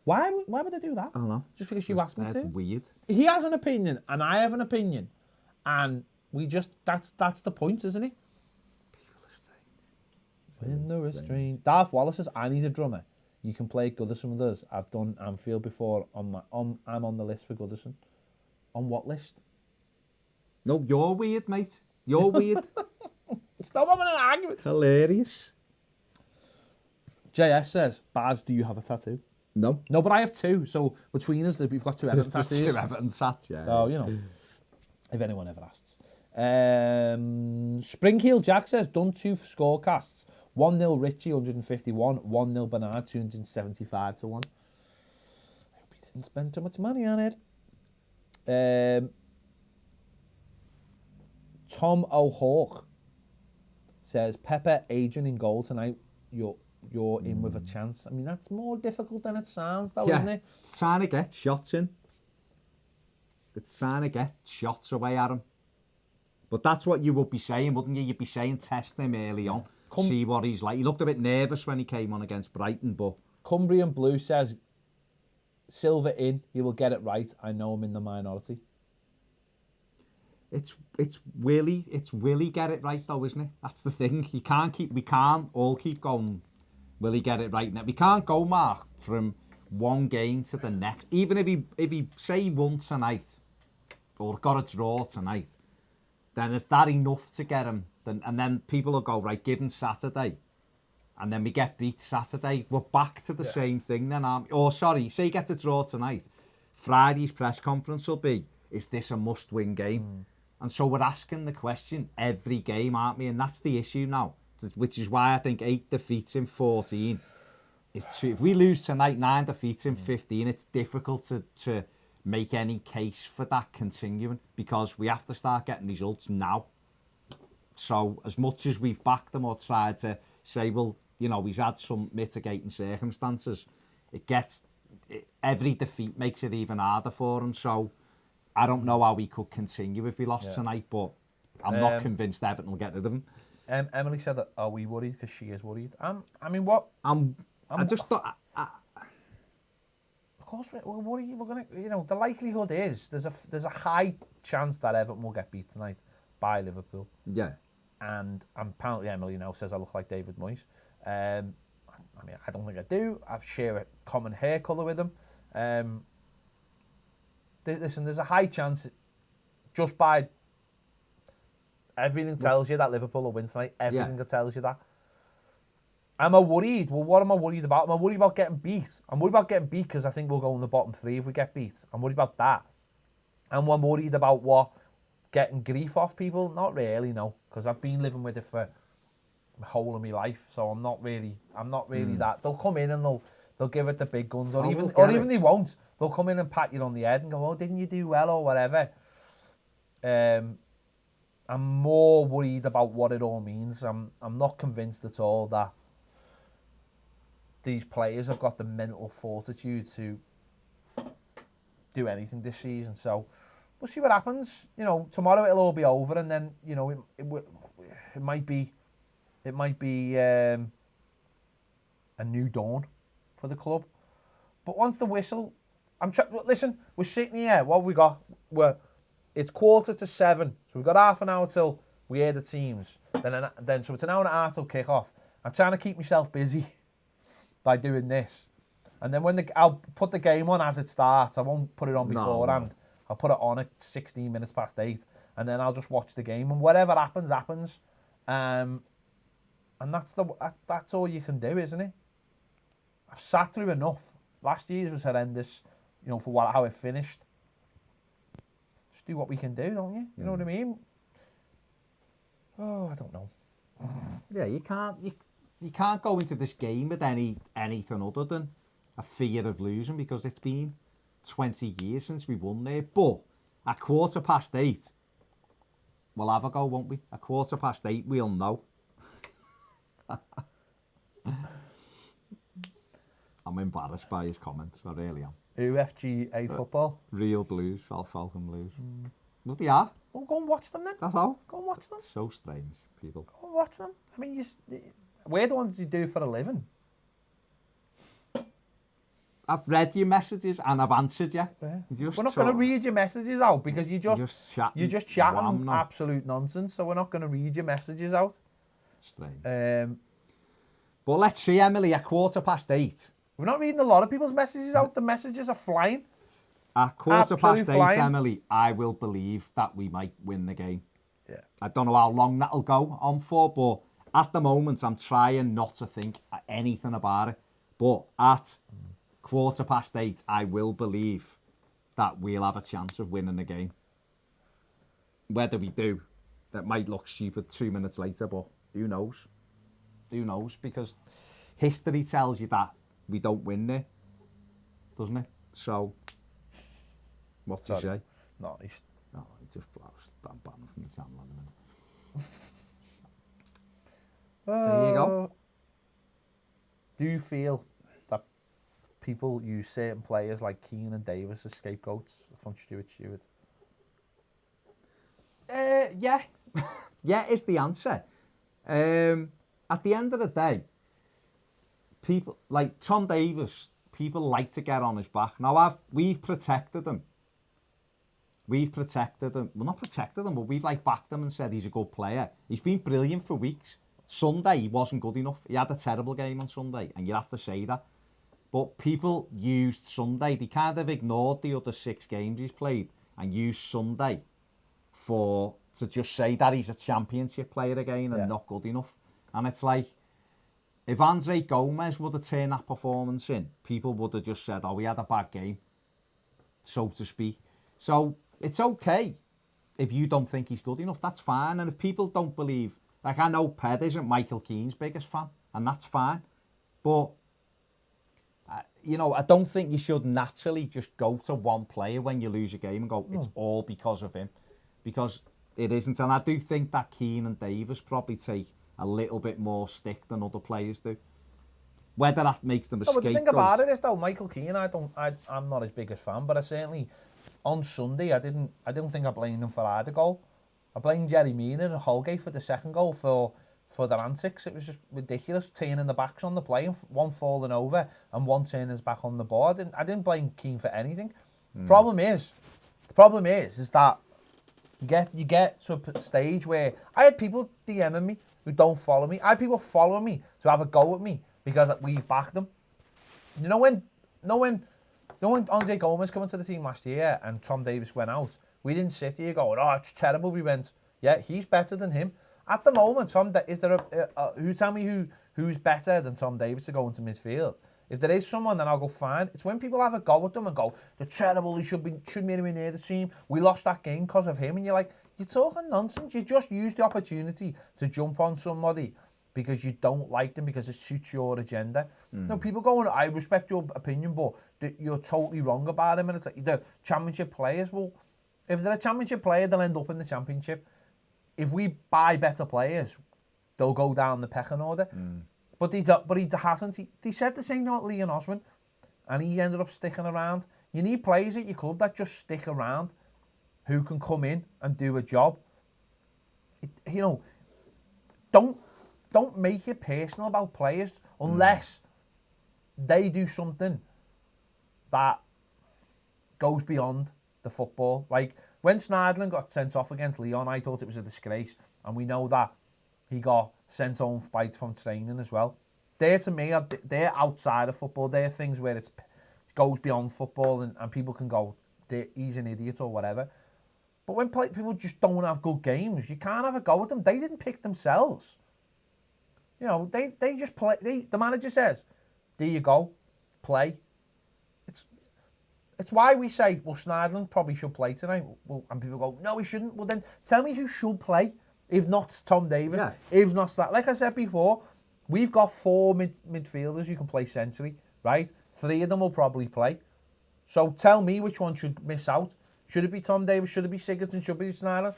Why would they do that? I don't know. Just because you asked me to? That's weird. He has an opinion, and I have an opinion. And we just... That's the point, isn't it? People are strange. When the restraint... Darth Wallace says, I need a drummer. You can play Goodison with us. I've done Anfield before. I'm on the list for Goodison. On what list? No, you're weird, mate. You're weird. Stop having an argument. Hilarious. JS says, Baz, do you have a tattoo? No. No, but I have two. So between us, we've got two Everton tattoos. Two Everton tats, yeah. So, you know, if anyone ever asks. Springheel Jack says, done 2 scorecasts. 1-0 Richie, 151. 1-0 Bernard, 275 to 1. I hope he didn't spend too much money on it. Tom O'Hawk says, Pepper, Adrian in goal tonight. You're in with a chance. I mean, that's more difficult than it sounds, though, isn't it? It's trying to get shots in. It's trying to get shots away at him. But that's what you would be saying, wouldn't you? You'd be saying test him early on, see what he's like. He looked a bit nervous when he came on against Brighton, but... Cumbrian Blue says, Silva in, he will get it right. I know him in the minority. It's will he get it right though, isn't it? That's the thing. We can't all keep going, will he get it right now? We can't go, Mark, from one game to the next. Even if he say he won tonight, or got a draw tonight, then is that enough to get him? And then people will go, right, give him Saturday. And then we get beat Saturday. We're back to the same thing then, aren't we? Or sorry, say he gets a draw tonight. Friday's press conference will be, is this a must-win game? And so we're asking the question every game, aren't we? And that's the issue now, which is why I think 8 defeats in 14 is true. If we lose tonight, 9 defeats in 15, it's difficult to make any case for that continuing, because we have to start getting results now. So as much as we've backed them or tried to say, well, you know, he's had some mitigating circumstances, every defeat makes it even harder for him. So I don't know how we could continue if we lost tonight, but I'm not convinced Everton will get rid of him. Emily said, that, are we worried? Because she is worried. I mean, what? I just thought... Of course, we're worried. We're going to, you know, the likelihood is there's a high chance that Everton will get beat tonight by Liverpool. Yeah. And apparently Emily now says I look like David Moyes. I mean, I don't think I do. I share a common hair colour with him. Listen, there's a high chance, just by everything tells you that Liverpool will win tonight. Everything that tells you that. Am I worried? Well, what am I worried about? Am I worried about getting beat? I'm worried about getting beat because I think we'll go in the bottom 3 if we get beat. I'm worried about that. And I'm worried about what? Getting grief off people? Not really, no. Because I've been living with it for the whole of my life. So I'm not really that. They'll come in and they'll give it the big guns. Or even they won't. They'll come in and pat you on the head and go, oh, didn't you do well or whatever. I'm more worried about what it all means. I'm not convinced at all that these players have got the mental fortitude to do anything this season. So we'll see what happens. You know, tomorrow it'll all be over, and then, you know, it might be a new dawn for the club. But once the whistle, listen, we're sitting here. What have we got? It's 6:45, so we've got half an hour till we hear the teams. Then so it's an hour and a half till kick-off. I'm trying to keep myself busy by doing this, and then I'll put the game on as it starts. I won't put it on beforehand. No. I'll put it on at 16 minutes past 8, and then I'll just watch the game, and whatever happens, happens. And that's all you can do, isn't it? I've sat through enough. Last year's was horrendous, you know, for how it finished. Just do what we can do, don't you? You know what I mean? Oh, I don't know. Yeah, you can't go into this game with anything other than a fear of losing, because it's been 20 years since we won there. But at 8:15, we'll have a go, won't we? At 8:15, we'll know. I'm embarrassed by his comments, I really am. UFGA football? Real Blues, Falcon Blues. Well, they are. Well, go and watch them then. That's all. Go and watch them. So strange, people. Go and watch them. I mean, we're the ones you do for a living. I've read your messages and I've answered you. Yeah. We're not going to read your messages out because you're just chatting absolute nonsense. So we're not going to read your messages out. Strange. But let's see, Emily, at 8:15. We're not reading a lot of people's messages out. The messages are flying. At 8:15, Emily, I will believe that we might win the game. Yeah. I don't know how long that'll go on for, but at the moment, I'm trying not to think anything about it. But at 8:15, I will believe that we'll have a chance of winning the game. Whether we do, that might look stupid 2 minutes later, but who knows? Who knows? Because history tells you that we don't win there, doesn't it? So, what do you say? No, he's... No, he just blows. I'm banning from the channel in a minute. There you go. Do you feel that people use certain players like Keane and Davis as scapegoats from Stuart? Yeah. Yeah is the answer. At the end of the day, people like Tom Davis, people like to get on his back. Now, we've protected him. We've protected him. Well, not protected him, but we've backed him and said he's a good player. He's been brilliant for weeks. Sunday, he wasn't good enough. He had a terrible game on Sunday, and you have to say that. But people used Sunday. They kind of ignored the other 6 games he's played and used Sunday to just say that he's a championship player again and not good enough. And it's like, if Andre Gomez would have turned that performance in, people would have just said, oh, he had a bad game, so to speak. So it's okay if you don't think he's good enough. That's fine. And if people don't believe, like, I know Ped isn't Michael Keane's biggest fan, and that's fine. But, you know, I don't think you should naturally just go to one player when you lose a game and go, it's all because of him. Because it isn't. And I do think that Keane and Davis probably take a little bit more stick than other players do. Whether that makes them a scapegoat. But the thing about it is, though, Michael Keane, I'm not his biggest fan, but I certainly, on Sunday, I didn't think I blamed him for either goal. I blamed Jerry Mina and Holgate for the second goal for their antics. It was just ridiculous, turning the backs on the play, and one falling over and one turning his back on the ball. I didn't blame Keane for anything. The problem is that you get to a stage where I had people DMing me who don't follow me. I had people following me to have a go at me because we've backed them. You know when Andre Gomez came into the team last year and Tom Davis went out, we didn't sit here going, oh, it's terrible. We went, yeah, he's better than him. At the moment, is there who tell me who's better than Tom Davis to go into midfield? If there is someone, then I'll go fine. It's when people have a go at them and go, they're terrible, he shouldn't be anywhere near the team. We lost that game because of him. And you're like, you're talking nonsense. You just used the opportunity to jump on somebody because you don't like them, because it suits your agenda. No, people going, I respect your opinion, but you're totally wrong about him. And it's like, the championship players, well, if they're a championship player, they'll end up in the championship. If we buy better players, they'll go down the pecking order. But he hasn't. He said the same thing about Leon Osman, and he ended up sticking around. You need players at your club that just stick around, who can come in and do a job. Don't make it personal about players unless they do something that goes beyond the football. Like when Sneijderlin got sent off against Leon, I thought it was a disgrace, and we know that he got sent home from training as well. They're, to me, they're outside of football. They're things where it goes beyond football, and people can go, he's an idiot or whatever. But when people just don't have good games, you can't have a go at them. They didn't pick themselves. You know, they just play. The manager says, there you go, play. It's why we say, well, Sneijderlin probably should play tonight. Well, and people go, no, he shouldn't. Well, then tell me who should play. If not Tom Davis, if not that. Like I said before, we've got 4 midfielders who can play centrally, right? 3 of them will probably play. So tell me which one should miss out. Should it be Tom Davis? Should it be Sigurdsson? Should it be Sneijderlin?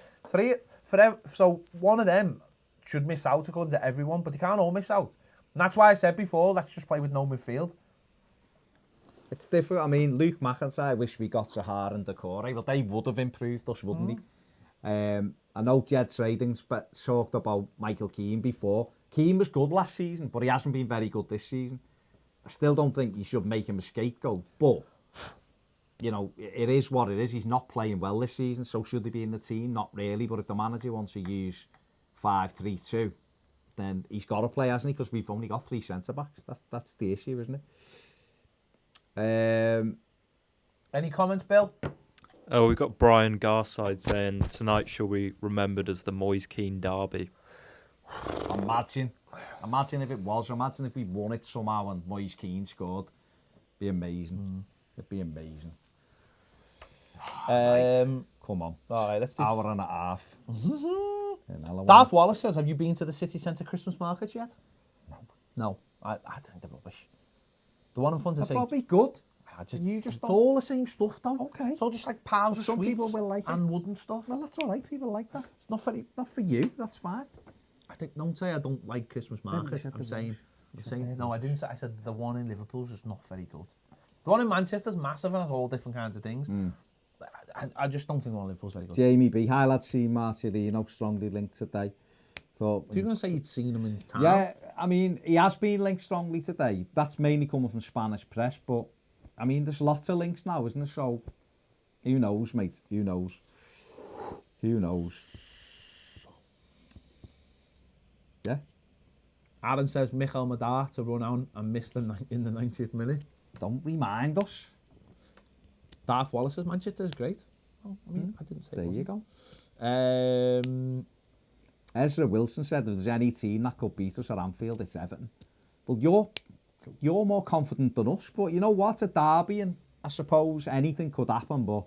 So one of them should miss out according to everyone, but they can't all miss out. And that's why I said before, let's just play with no midfield. It's different. I mean, Luke McIntyre, I wish we got Sahar and Decore, but they would have improved us, wouldn't they? I know Jed Trading's talked about Michael Keane before. Keane was good last season, but he hasn't been very good this season. I still don't think you should make him a scapegoat, but, you know, it is what it is. He's not playing well this season, so should he be in the team? Not really, but if the manager wants to use 5-3-2, then he's got to play, hasn't he? Because we've only got 3 centre-backs. That's the issue, isn't it? Any comments, Bill? Oh, we've got Brian Garside saying, tonight shall be remembered as the Moyes Keane derby. Imagine if it was. Imagine if we won it somehow and Moyes Keane scored. It'd be amazing. It'd be amazing. Right. Come on. All right, let's do... Hour and a half. Darth Wallace says, have you been to the city centre Christmas markets yet? No. I think they're rubbish. The one in front of They're St. probably good. You just it's don't- all the same stuff, though. Okay. It's all just like piles of Some sweets people will like it. and wooden stuff. Well, that's all right. People like that. It's not very... Not for you. That's fine. I think, don't say I don't like Christmas markets. said I'm the saying, no, I didn't say, I said the one in Liverpool's just not very good. The one in Manchester's massive and has all different kinds of things. I just don't think the one in Liverpool's very good. Jamie B. Hi, lads. See Marcelino strongly linked today. Thought, You're going to say you'd seen him in town? yeah, I mean, he has been linked strongly today. That's mainly coming from Spanish press, but I mean, there's lots of links now, isn't there? So, who knows, mate? Who knows? Who knows? Yeah. Aaron says Michael Madar to run out and miss in the 90th minute. Don't remind us. Darth Wallace says Manchester's great. Oh, I mean, I didn't say There it you go. wasn't. Ezra Wilson said if there's any team that could beat us at Anfield, it's Everton. Well, you're more confident than us, but you know what? A derby, and I suppose anything could happen, but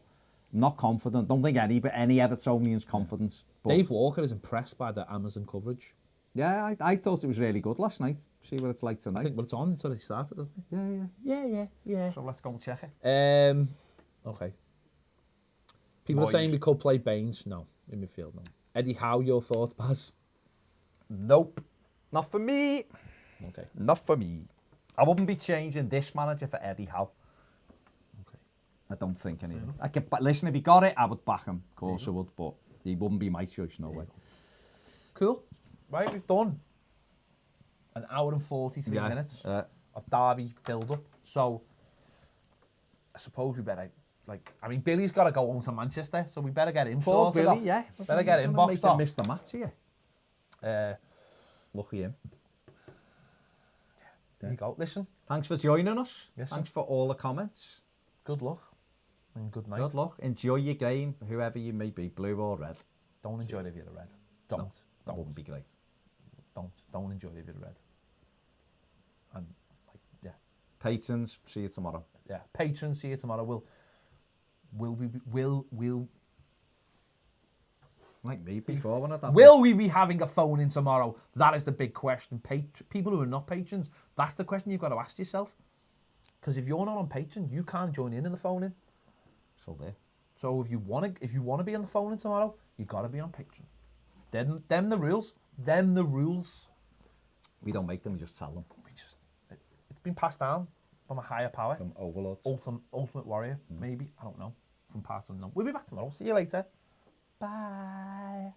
I'm not confident. Don't think any Evertonian's confidence. But Dave Walker is impressed by the Amazon coverage. yeah, I thought it was really good last night. See what it's like tonight. I think, well, it's on. It's already started, doesn't it? Yeah. So let's go and check it. Okay. People are saying we could play Baines. No, in midfield, no. Eddie Howe, your thoughts, Baz? Nope. Not for me. Okay. Not for me. I wouldn't be changing this manager for Eddie Howe. Okay. I don't think anyway. Listen, if he got it, I would back him. Of course I would, but he wouldn't be my choice, no way. Cool. Right, we've done an hour and 43 minutes of derby build-up. So, I suppose we better, Billy's got to go home to Manchester, so we better get him Poor sorted Billy, off. yeah. Better get him boxed off. Missed the match here. Lucky him. There you go. Listen, Thanks for joining us. Yes, Thanks sir. for all the comments. good luck and good night. Good luck. Enjoy your game, whoever you may be, blue or red. Don't enjoy it if you're a red. Don't. That wouldn't be great. Don't enjoy it if you're a red. And, Patrons, see you tomorrow. yeah. Patrons, see you tomorrow. Like me before when I done. Will we be having a phone in tomorrow? That is the big question. People who are not patrons, that's the question you've got to ask yourself. Because if you're not on Patreon, you can't join in the phone in. So there. So if you want to be on the phone in tomorrow, you got to be on Patreon. Them the rules. Them the rules. We don't make them, we just tell them. It's been passed down from a higher power. From overlords. Ultimate warrior, maybe. I don't know. From parts unknown. We'll be back tomorrow. See you later. Bye.